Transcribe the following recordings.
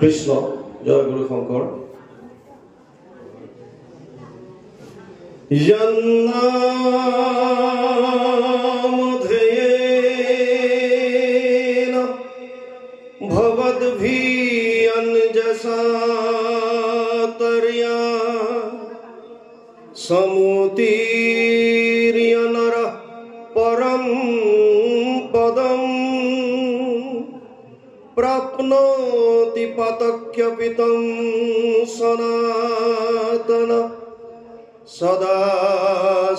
কৃষ্ণ জয় গুৰু শঙ্কৰ জন্নামধেয়েন ভবদ্ভিয়ঞ্জসাতর্য়া সমুতীর্য নর পরম পদম प्राप्नोति पातक्यपितं सनातन सदा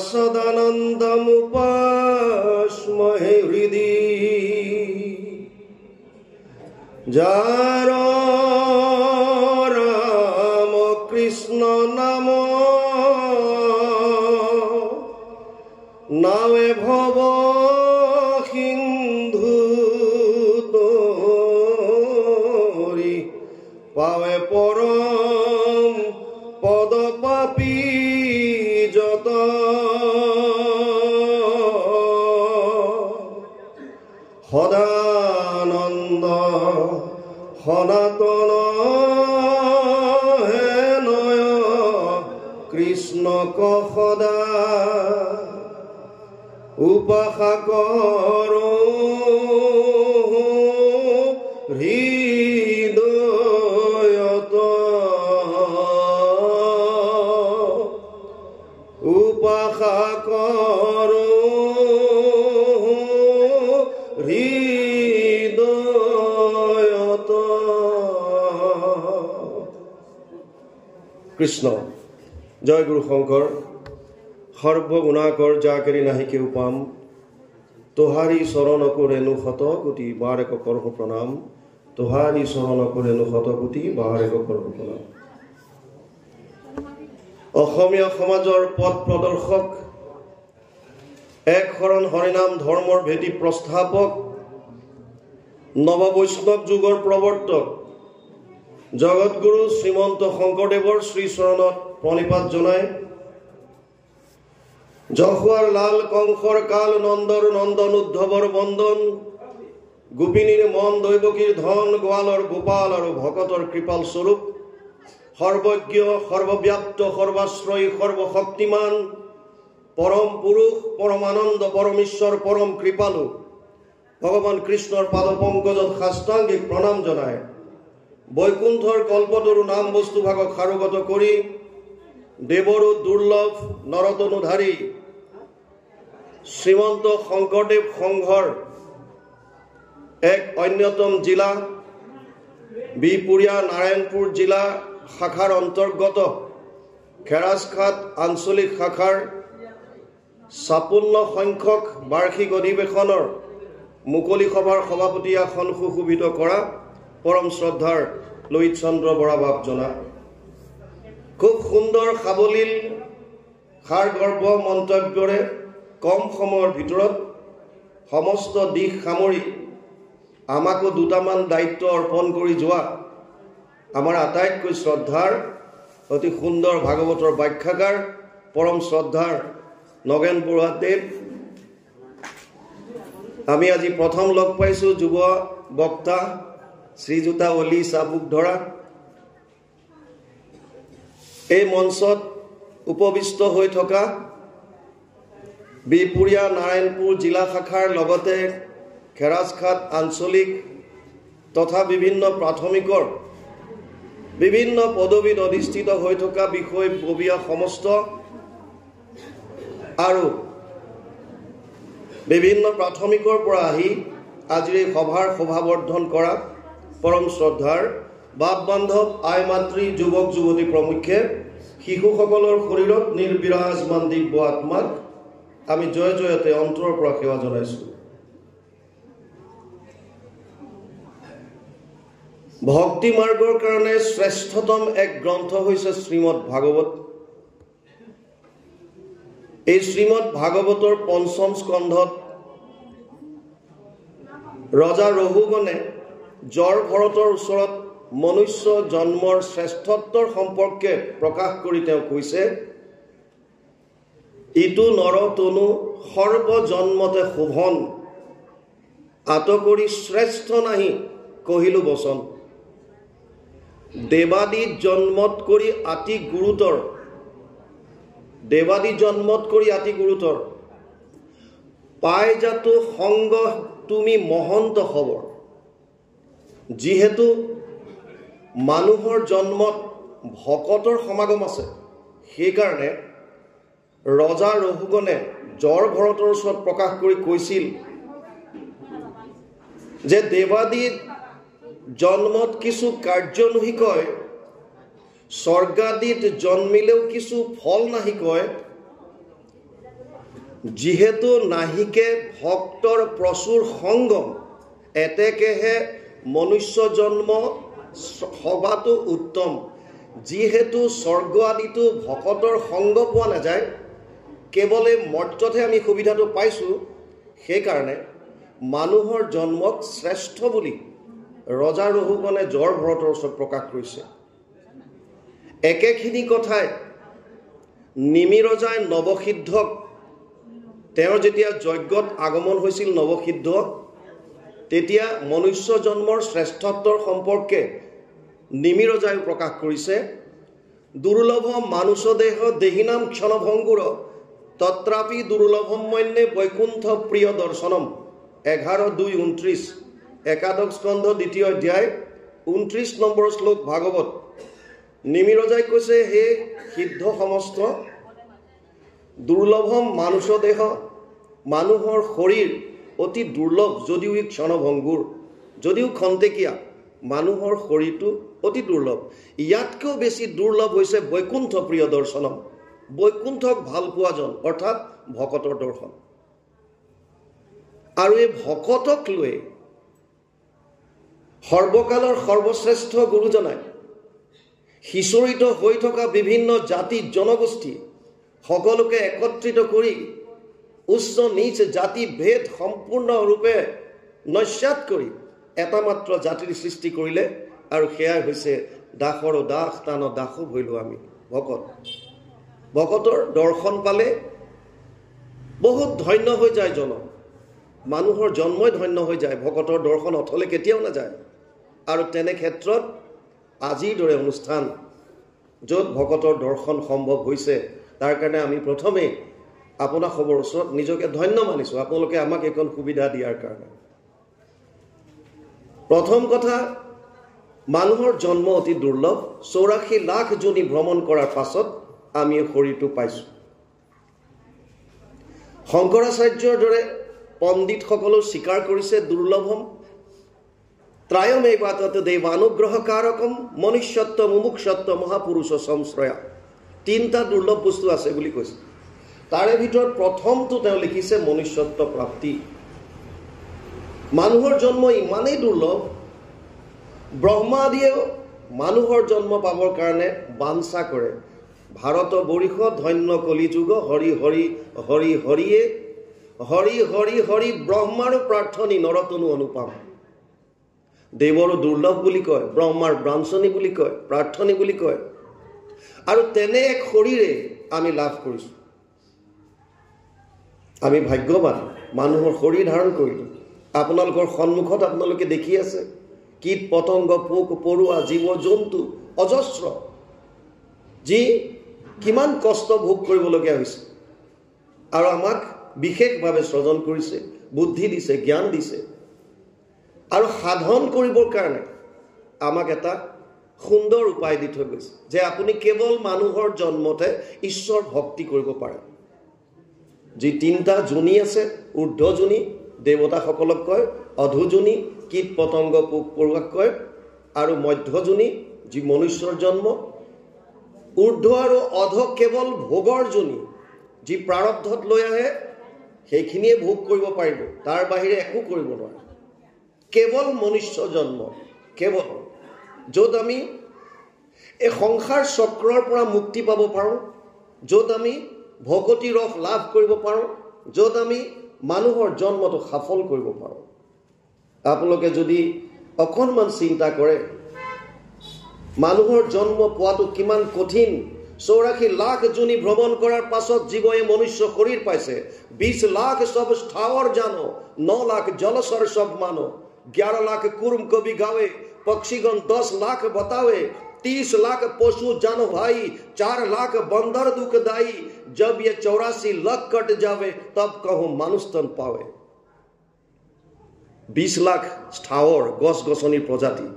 सदानन्दमुपास्महे हृदि जार राम कृष्ण नाम नावे भव পাৱে পৰম পদ পাপী যত সদানন্দ সনাতন হে নয় কৃষ্ণক সদা উপাসা কৰো উপাসা কৰো হৃদয়ত। কৃষ্ণ জয় গুৰু শঙ্কৰ সৰ্বগুণাকৰ যাকেৰি নাহি কেউ পাম তোহাৰি চৰণকো ৰেণু শত কোটি বাৰ এক কৰহো প্ৰণাম তোহাৰি চৰণকো ৰেণু শত কোটি বাৰ এক কৰহো প্ৰণাম। অসমীয়া সমাজৰ পথ প্ৰদৰ্শক এক শৰণ হৰিনাম ধৰ্মৰ ভেটি প্ৰস্থাপক নৱ বৈষ্ণৱ যুগৰ প্ৰৱৰ্তক জগতগুৰু শ্ৰীমন্ত শংকৰদেৱৰ শ্ৰীচৰণত প্ৰণিপাত জনাই যশোৱাৰ লাল কংসৰ কাল নন্দৰ নন্দন উদ্ধৱৰ বন্দন গোপিনীৰ মন দৈৱকীৰ ধন গোৱালৰ গোপাল আৰু ভকতৰ কৃপাল স্বৰূপ সৰ্বজ্ঞ সৰ্বব্যাপ্ত সৰ্বাশ্ৰয়ী সৰ্বশক্তিমান পৰম পুৰুষ পৰমানন্দ পৰমেশ্বৰ পৰম কৃপালু ভগৱান কৃষ্ণৰ পাদপংকজত সাষ্টাংগিক প্ৰণাম জনায় বৈকুণ্ঠৰ কল্পতৰু নাম বস্তুভাগক সাৰোগত কৰি দেৱৰো দুৰ্লভ নৰতনুধাৰী শ্ৰীমন্ত শংকৰদেৱ সংঘৰ এক অন্যতম জিলা বিপুৰীয়া নাৰায়ণপুৰ জিলা শাখাৰ অন্তৰ্গত খেৰাজখাট আঞ্চলিক শাখাৰ ৫৬ সংখ্যক বাৰ্ষিক অধিৱেশনৰ মুকলি সভাৰ সভাপতি আসন সুশোভিত কৰা পৰম শ্ৰদ্ধাৰ লোহিত চন্দ্ৰ বৰা বাপজনা খুব সুন্দৰ সাৱলীল সাৰগৰ্ভ মন্তব্যৰে কম সময়ৰ ভিতৰত সমস্ত দিশ সামৰি আমাকো দুটামান দায়িত্ব অৰ্পণ কৰি যোৱা আমাৰ আটাইতকৈ শ্ৰদ্ধাৰ অতি সুন্দৰ ভাগৱতৰ ব্যাখ্যাকাৰ পৰম শ্ৰদ্ধাৰ নগেন বৰুৱাদেৱ আমি আজি প্ৰথম লগ পাইছোঁ যুৱ বক্তা শ্ৰীযুতা অলি চাবুক ধৰা এই মঞ্চত উপবিষ্ট হৈ থকা বিপুৰীয়া নাৰায়ণপুৰ জিলা শাখাৰ লগতে খেৰাজখাট আঞ্চলিক তথা বিভিন্ন প্ৰাথমিকৰ বিভিন্ন পদবীত অধিষ্ঠিত হৈ থকা বিষয়ববীয়া সমস্ত আৰু বিভিন্ন প্ৰাথমিকৰ পৰা আহি আজিৰ এই সভাৰ শোভাবৰ্ধন কৰা পৰম শ্ৰদ্ধাৰ বাপ বান্ধৱ আই মাতৃ যুৱক যুৱতী প্ৰমুখ্যে শিশুসকলৰ শৰীৰত নিৰ্বিৰাজমান দিব্য আত্মাক আমি জয় জয়তে অন্তৰৰ পৰা সেৱা জনাইছোঁ। ভক্তি মাৰ্গৰ কাৰণে শ্ৰেষ্ঠতম এক গ্ৰন্থ হৈছে শ্ৰীমদ ভাগৱত। এই শ্ৰীমদ ভাগৱতৰ পঞ্চম স্কন্ধত ৰজা ৰঘুগণে জৰ ভৰতৰ ওচৰত মনুষ্য জন্মৰ শ্ৰেষ্ঠত্বৰ সম্পৰ্কে প্ৰকাশ কৰি তেওঁ কৈছে ইটো নৰ তনু সৰ্বজন্মতে শোভন আত কৰি শ্ৰেষ্ঠ নাহি কহিলো বচন। দেৱাদী জন্মত কৰি অতি গুৰুতৰ, দেৱাদী জন্মত কৰি অতি গুৰুতৰ, পাই যাতো সংগ তুমি মহন্ত খবৰ। যিহেতু মানুহৰ জন্মত ভকতৰ সমাগম আছে, সেইকাৰণে ৰজা ৰঘুগণে জ্বৰ ভৰতৰ ওচৰত প্ৰকাশ কৰি কৈছিল যে দেৱাদী জন্মত কিছু কাৰ্যনুহি কয়, স্বৰ্গাদীত জন্মিলেও কিছু ফল নাহি কয়। যিহেতু নাহিকে ভক্তৰ প্ৰচুৰ সংগম, এতেকেহে মনুষ্য জন্ম সবাতো উত্তম। যিহেতু স্বৰ্গ আদিতো ভকতৰ সংগ পোৱা নাযায়, কেৱল এই মৰ্ত্যতহে আমি সুবিধাটো পাইছোঁ, সেইকাৰণে মানুহৰ জন্মক শ্ৰেষ্ঠ বুলি ৰজা ৰঘুগণে জ্বৰ ভৰতৰ ওচৰত প্ৰকাশ কৰিছে। একেখিনি কথাই নিমি ৰজাই নৱসিদ্ধক, তেওঁৰ যেতিয়া যজ্ঞত আগমন হৈছিল নৱসিদ্ধ, তেতিয়া মনুষ্য জন্মৰ শ্ৰেষ্ঠত্বৰ সম্পৰ্কে নিমি ৰজাই প্ৰকাশ কৰিছে। দুৰ্লভ মানুষ দেহ দেহিনাম ক্ষণভংগুৰ, তত্ৰাপি দুৰ্লভম মন্যে বৈকুণ্ঠ প্ৰিয় দৰ্শনম। 11:2-29 একাদশ স্কন্ধ 2য় অধ্যায় 29 নম্বৰ শ্লোক ভাগৱত। নিমি ৰজাই কৈছে, হে সিদ্ধ সমস্ত, দুৰ্লভম মানুষ দেহ, মানুহৰ শৰীৰ অতি দুৰ্লভ, যদিও ই ক্ষণভংগুৰ, যদিও খন্তেকীয়া, মানুহৰ শৰীৰটো অতি দুৰ্লভ। ইয়াতকৈও বেছি দুৰ্লভ হৈছে বৈকুণ্ঠ প্ৰিয় দৰ্শনম, বৈকুণ্ঠক ভাল পোৱাজন, অৰ্থাৎ ভকতৰ দৰ্শন। আৰু এই ভকতক লৈ সৰ্বকালৰ সৰ্বশ্ৰেষ্ঠ গুৰুজনাই সিঁচৰিত হৈ থকা বিভিন্ন জাতি জনগোষ্ঠী সকলোকে একত্ৰিত কৰি উচ্চ নিচ জাতি ভেদ সম্পূৰ্ণৰূপে নস্যাৎ কৰি এটা মাত্ৰ জাতিৰ সৃষ্টি কৰিলে, আৰু সেয়াই হৈছে দাসৰ দাস তান দাসো ভৈলো আমি ভকত। ভকতৰ দৰ্শন পালে বহুত ধন্য হৈ যায় জন, মানুহৰ জন্মই ধন্য হৈ যায়, ভকতৰ দৰ্শন অথলে কেতিয়াও নাযায়। আৰু তেনে ক্ষেত্ৰত আজিৰ দৰে অনুষ্ঠান য'ত ভকতৰ দৰ্শন সম্ভৱ হৈছে, তাৰ কাৰণে আমি প্ৰথমে আপোনাসৱৰ ওচৰত নিজকে ধন্য মানিছোঁ, আপোনালোকে আমাক এইখন সুবিধা দিয়াৰ কাৰণে। প্ৰথম কথা, মানুহৰ জন্ম অতি দুৰ্লভ। 84 লাখ জনী ভ্ৰমণ কৰাৰ পাছত আমি এই শৰীৰটো পাইছোঁ। শংকৰাচাৰ্যৰ দৰে পণ্ডিতসকলেও স্বীকাৰ কৰিছে, দুৰ্লভম ত্ৰায়মেৱাতত দেৱানুগ্ৰহ কাৰকম মনুষ্যত্ব মুমুক্ষত্ব মহাপুৰুষ সংশ্ৰয়া। 3টা দুৰ্লভ বস্তু আছে বুলি কৈছে। তাৰে ভিতৰত প্ৰথমটো তেওঁ লিখিছে মনুষ্যত্ব প্ৰাপ্তি। মানুহৰ জন্ম ইমানেই দুৰ্লভ, ব্ৰহ্মা আদিয়েও মানুহৰ জন্ম পাবৰ কাৰণে বাঞ্ছা কৰে। ভাৰত বৰিষ ধন্য কলি যুগ, হৰি হৰি হৰি হৰিয়ে, হৰি হৰি হৰি ব্ৰহ্মাৰো প্ৰাৰ্থনী নৰতনু অনুপাম। দেৱৰো দুৰ্লভ বুলি কয়, ব্ৰহ্মাৰ ব্ৰাঞ্চনী বুলি কয়, প্ৰাৰ্থনী বুলি কয়। আৰু তেনে এক শৰীৰে আমি লাভ কৰিছোঁ। আমি ভাগ্যৱান, মানুহৰ শৰীৰ ধাৰণ কৰিলোঁ। আপোনালোকৰ সন্মুখত আপোনালোকে দেখি আছে, কীট পতংগ পোক পৰুৱা জীৱ জন্তু অজস্ৰ, যি কিমান কষ্ট ভোগ কৰিবলগীয়া হৈছে, আৰু আমাক বিশেষভাৱে স্ৰজন কৰিছে, বুদ্ধি দিছে, জ্ঞান দিছে, আৰু সাধন কৰিবৰ কাৰণে আমাক এটা সুন্দৰ উপায় দি থৈ গৈছে যে আপুনি কেৱল মানুহৰ জন্মতে ঈশ্বৰ ভক্তি কৰিব পাৰে। যি 3টা যোনি আছে, ঊৰ্ধ্বযোনি দেৱতাসকলক কয়, অধোযোনি কীট পতংগ পোক পৰুৱাক কয়, আৰু মধ্যযোনি যি মনুষ্যৰ জন্ম। ঊৰ্ধ্ব আৰু অধ কেৱল ভোগৰ যোনি, যি প্ৰাৰব্ধত লৈ আহে সেইখিনিয়ে ভোগ কৰিব পাৰিব, তাৰ বাহিৰে একো কৰিব নোৱাৰে। কেৱল মনুষ্য জন্ম, কেৱল য'ত আমি এই সংসাৰ চক্ৰৰ পৰা মুক্তি পাব পাৰোঁ, য'ত আমি ভকতি ৰস লাভ কৰিব পাৰোঁ, য'ত আমি মানুহৰ জন্মটো সফল কৰিব পাৰোঁ। আপোনালোকে যদি অকণমান চিন্তা কৰে মানুহৰ জন্ম পোৱাটো কিমান কঠিন। 84 লাখ জনী ভ্ৰমণ কৰাৰ পাছত জীৱই মনুষ্য শৰীৰ পাইছে। 20 লাখ সব স্থাৱৰ জানো, 9 লাখ জলচৰ সব মানো, 11 লাখ কুৰ্ম কবি গাৱে, पक्षीगण 10 लाख बतावे, 30 लाख पशु जन भाई, 4 लाख बंदर दुखदाई, जब ये 84 लाख कट जावे तब कहूं मानुष तन पावे। 20 लाख स्थावर गस गसनी प्रजाति,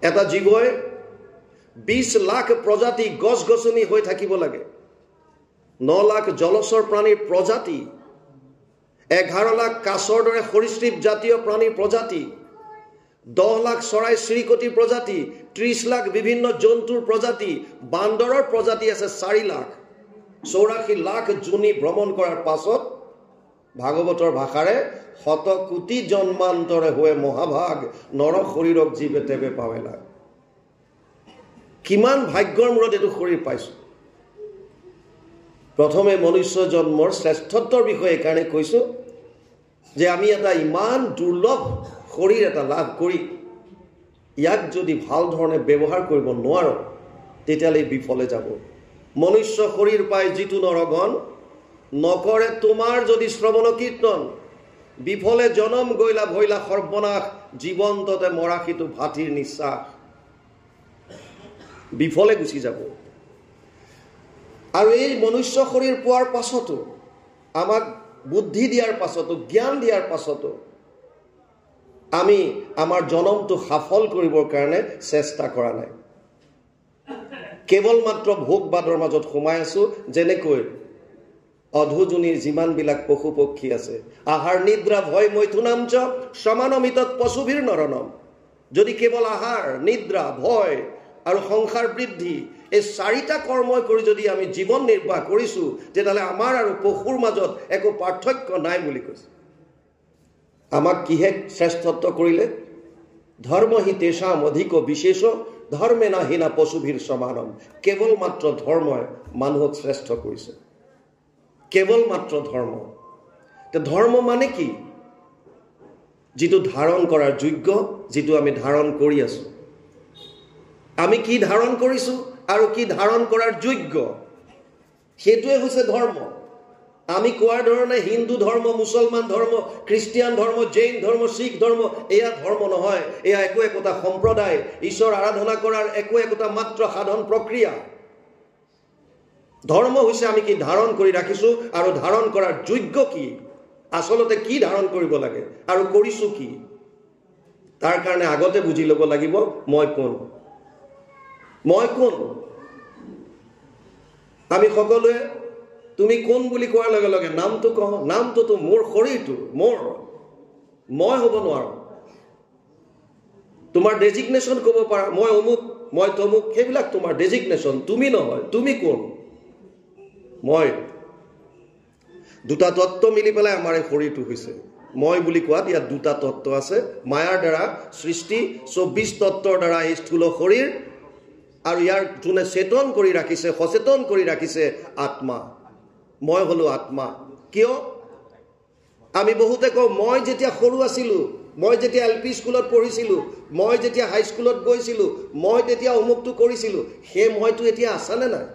এটা জীবই 20 লাখ প্রজাতি গছ গছনি হৈ থাকিব লাগে। 9 লাখ জলচৰ প্ৰাণীৰ প্ৰজাতি, 11 লাখ কাছৰ দৰে সৰীসৃপ জাতীয় প্ৰাণীৰ প্ৰজাতি, 10 লাখ চৰাই চিৰিকটিৰ প্ৰজাতি, 30 লাখ বিভিন্ন জন্তুৰ প্ৰজাতি, বান্দৰৰ প্ৰজাতি আছে 4 লাখ, 84 লাখ জুনি ভ্ৰমণ কৰাৰ পাছত ভাগৱতৰ ভাষাৰে শত কোটি জন্মান্তৰে হৈ মহাভাগ নৰ শৰীৰক জীৱে তেবে পাৱে লাগ। কিমান ভাগ্যৰ মূৰত এইটো শৰীৰ পাইছো। প্ৰথমে মনুষ্য জন্মৰ শ্ৰেষ্ঠত্বৰ বিষয়ে কাৰণে কৈছো যে আমি এটা ইমান দুৰ্লভ শৰীৰ এটা লাভ কৰি ইয়াক যদি ভাল ধৰণে ব্যৱহাৰ কৰিব নোৱাৰো তেতিয়ালে বিফলে যাব। মনুষ্য শৰীৰ পাই যিটো নৰগণ নকৰে তোমাৰ যদি শ্ৰৱণ কীৰ্তন, বিফলে জনম গৈলা ভৈলা সৰ্বনাশ, জীৱন্ততে মৰাখিটো ভাতিৰ নিশ্বাস। বিফলে গুচি যাব। আৰু এই মনুষ্য শৰীৰ পোৱাৰ পাছতো, আমাক বুদ্ধি দিয়াৰ পাছতো, জ্ঞান দিয়াৰ পাছতো আমি আমাৰ জনমটো সফল কৰিবৰ কাৰণে চেষ্টা কৰা নাই। কেৱল মাত্ৰ ভোগবাদৰ মাজত সোমাই আছো। যেনেকৈ অধুজনীৰ যিমানবিলাক পশু পক্ষী আছে, আহাৰ নিদ্ৰা ভয় মৈথুনামচ সমানমিতত পশুভীৰ নৰনম। যদি কেৱল আহাৰ নিদ্ৰা ভয় আৰু সংসাৰ বৃদ্ধি এই 4টা কৰ্মই কৰি যদি আমি জীৱন নিৰ্বাহ কৰিছো তেতিয়াহ'লে আমাৰ আৰু পশুৰ মাজত একো পাৰ্থক্য নাই বুলি কৈছে। আমাক কিহে শ্ৰেষ্ঠত্ব কৰিলে? ধৰ্মহি তেষাম অধিক বিশেষ ধৰ্মে না হীনা পশুভীৰ সমানম। কেৱল মাত্ৰ ধৰ্মই মানুহক শ্ৰেষ্ঠ কৰিছে। কেৱল মাত্ৰ ধৰ্ম। ধৰ্ম মানে কি? যিটো ধাৰণ কৰাৰ যোগ্য, যিটো আমি ধাৰণ কৰি আছো। আমি কি ধাৰণ কৰিছো আৰু কি ধাৰণ কৰাৰ যোগ্য, সেইটোৱে হৈছে ধৰ্ম। আমি কোৱাৰ ধৰণে হিন্দু ধৰ্ম, মুছলমান ধৰ্ম, খ্ৰীষ্টিয়ান ধৰ্ম, জৈন ধৰ্ম, শিখ ধৰ্ম এয়া ধৰ্ম নহয়। এয়া একো একোটা সম্প্ৰদায়, ঈশ্বৰ আৰাধনা কৰাৰ একো একোটা মাত্ৰ সাধন প্ৰক্ৰিয়া। ধৰ্ম হৈছে আমি কি ধাৰণ কৰি ৰাখিছো আৰু ধাৰণ কৰাৰ যোগ্য কি, আচলতে কি ধাৰণ কৰিব লাগে আৰু কৰিছো কি। তাৰ কাৰণে আগতে বুজি ল'ব লাগিব মই কোন। মই কোন? আমি সকলোৱে তুমি কোন বুলি কোৱাৰ লগে লগে নামটো কওঁ। নামটোতো মোৰ শৰীৰটো, মোৰ। মই হ'ব নোৱাৰো। তোমাৰ ডেজিগনেশ্যন ক'ব পাৰা, মই অমুক, মই তমুক, সেইবিলাক তোমাৰ ডেজিগনেশ্যন, তুমি নহয়। তুমি কোন? মই। দুটা তত্ত্ব মিলি পেলাই আমাৰ এই শৰীৰটো হৈছে। মই বুলি কোৱাত ইয়াত দুটা তত্ত্ব আছে। মায়াৰ দ্বাৰা সৃষ্টি 24 তত্ত্বৰ দ্বাৰা এই স্থূল শৰীৰ, আৰু ইয়াৰ যোনে চেতন কৰি ৰাখিছে, সচেতন কৰি ৰাখিছে আত্মা। মই হলো আত্মা। কিয়? আমি বহুতে কওঁ মই যেতিয়া সৰু আছিলো, মই যেতিয়া LP স্কুলত পঢ়িছিলো, মই যেতিয়া হাইস্কুলত গৈছিলো, মই তেতিয়া অমুকটো কৰিছিলো। সেই মইতো এতিয়া আছানে নাই?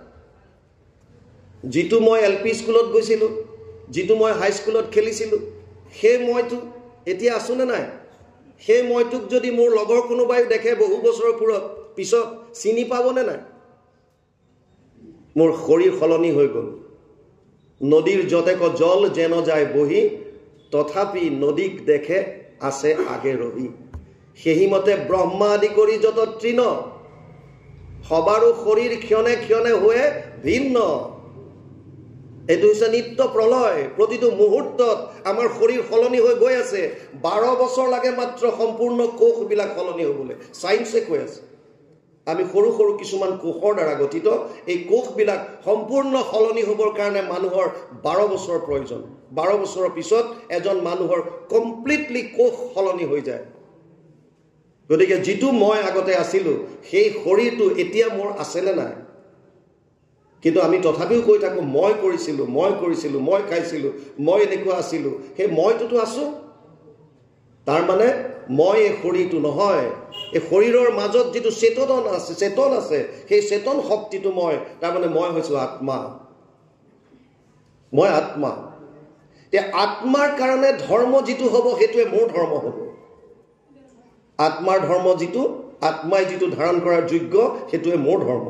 যিটো মই LP স্কুলত গৈছিলো, যিটো মই হাইস্কুলত খেলিছিলো, সেই মইতো এতিয়া আছোনে নাই? সেই মইটোক যদি মোৰ লগৰ কোনোবাই দেখে বহু বছৰৰ পিছত চিনি পাবনে নাই? মোৰ শৰীৰ সলনি হৈ গ'ল। নদীৰ যতেক জল যেন যায় বহি, তথাপি নদীক দেখে আছে আগে ৰহি। সেইমতে ব্ৰহ্মা আদি কৰি যত তৃণ, সবাৰো শৰীৰ ক্ষণে ক্ষণে হৈ ভিন্ন। এইটো হৈছে নিত্য প্ৰলয়। প্ৰতিটো মুহূৰ্তত আমাৰ শৰীৰ সলনি হৈ গৈ আছে। 12 বছৰ লাগে মাত্ৰ সম্পূৰ্ণ কোষবিলাক সলনি হ'বলৈ, চাইন্সে কৈ আছে। আমি সৰু সৰু কিছুমান কোষৰ দ্বাৰা গঠিত। এই কোষবিলাক সম্পূৰ্ণ সলনি হ'বৰ কাৰণে মানুহৰ 12 বছৰৰ প্ৰয়োজন। 12 বছৰৰ পিছত এজন মানুহৰ কমপ্লিটলি কোষ সলনি হৈ যায়। গতিকে যিটো মই আগতে আছিলো, সেই শৰীৰটো এতিয়া মোৰ আছেনে নাই? কিন্তু আমি তথাপিও কৈ থাকো মই কৰিছিলো, মই কৰিছিলো, মই খাইছিলো, মই এনেকুৱা আছিলো। সেই মইটোতো আছো। তাৰ মানে মই এই শৰীৰটো নহয়। এই শৰীৰৰ মাজত যিটো চেতন আছে, সেই চেতন শক্তিটো মই। তাৰ মানে মই হৈছো আত্মা। মই আত্মা। আত্মাৰ কাৰণে ধৰ্ম যিটো হ'ব সেইটোৱে মোৰ ধৰ্ম হ'ব। আত্মাৰ ধৰ্ম যিটো আত্মাই যিটো ধাৰণ কৰাৰ যোগ্য সেইটোৱে মোৰ ধৰ্ম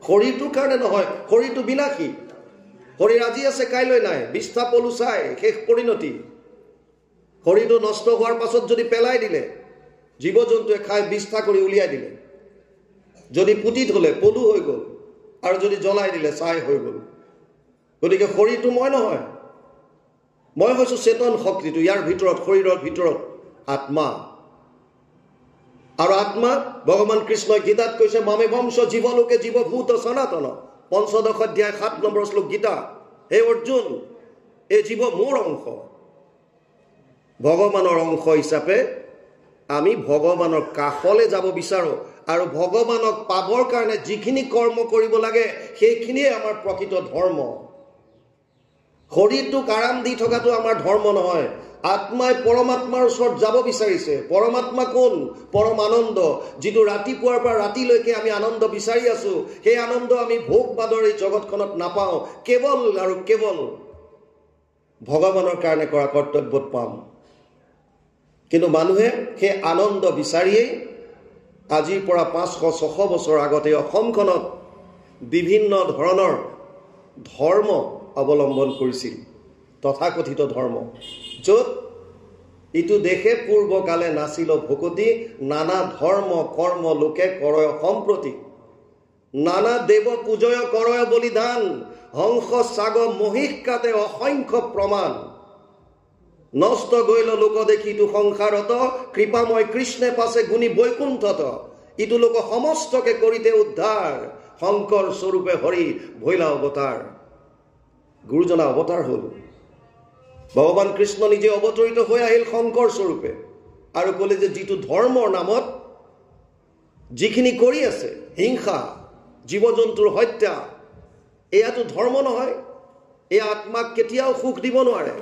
শৰীৰটোৰ কাৰণে নহয় শৰীৰটো বিনাশী শৰীৰ আজি আছে কাইলৈ নাই বিষ্ঠা পলু চাই শেষ পৰিণতি শৰীৰটো নষ্ট হোৱাৰ পাছত যদি পেলাই দিলে জীৱ জন্তুৱে খাই বিষ্ঠা কৰি উলিয়াই দিলে যদি পুতি থলে পলু হৈ গ'ল আৰু যদি জ্বলাই দিলে ছাই হৈ গ'ল গতিকে শৰীৰটো মই নহয় মই হৈছো চেতন শক্তিটো ইয়াৰ ভিতৰত শৰীৰৰ ভিতৰত আত্মা আৰু আত্মা ভগৱান কৃষ্ণই গীতাত কৈছে মামে বংশ জীৱলোকে জীৱভূত সনাতন পঞ্চদশ অধ্যায় 7 নম্বৰ শ্লোক গীতা হে অৰ্জুন এই জীৱ মোৰ অংশ ভগৱানৰ অংশ হিচাপে আমি ভগৱানৰ কাষলে যাব বিচাৰো আৰু ভগৱানক পাবৰ কাৰণে যিখিনি কৰ্ম কৰিব লাগে সেইখিনিয়ে আমাৰ প্ৰকৃত ধৰ্ম শৰীৰটোক আৰাম দি থকাটো আমাৰ ধৰ্ম নহয় আত্মাই পৰমাত্মাৰ ওচৰত যাব বিচাৰিছে পৰমাত্মা কোন পৰম আনন্দ যিটো ৰাতিপুৱাৰ পৰা ৰাতিলৈকে আমি আনন্দ বিচাৰি আছো সেই আনন্দ আমি ভোগবাদৰ এই জগতখনত নাপাওঁ কেৱল আৰু কেৱল ভগৱানৰ কাৰণে কৰা কৰ্তব্যত পাম কিন্তু মানুহে সেই আনন্দ বিচাৰিয়েই আজিৰ পৰা 500-600 বছৰ আগতে অসমখনত বিভিন্ন ধৰণৰ ধৰ্ম অৱলম্বন কৰিছিল তথাকথিত ধৰ্ম য'ত ইটো দেশে পূৰ্বকালে নাছিল ভকতি নানা ধৰ্ম কৰ্ম লোকে কৰয় সম্প্ৰতি নানা দেৱ পূজয় কৰয় বলিদান হংস সাগ মহিষ কাতে অসংখ্য প্ৰমাণ নষ্ট গৈল লোক দেখি ইটো সংসাৰত কৃপাময় কৃষ্ণে পাছে গুণী বৈকুণ্ঠত ইটো লোক সমস্তকে কৰিতে উদ্ধাৰ শংকৰ স্বৰূপে হৰি ভৈলা অৱতাৰ গুৰুজনা অৱতাৰ হল ভগৱান কৃষ্ণ নিজে অৱতৰিত হৈ আহিল শংকৰ স্বৰূপে আৰু ক'লে যে যিটো ধৰ্মৰ নামত যিখিনি কৰি আছে হিংসা জীৱ জন্তুৰ হত্যা এয়াটো ধৰ্ম নহয় এই আত্মাক কেতিয়াও সুখ দিব নোৱাৰে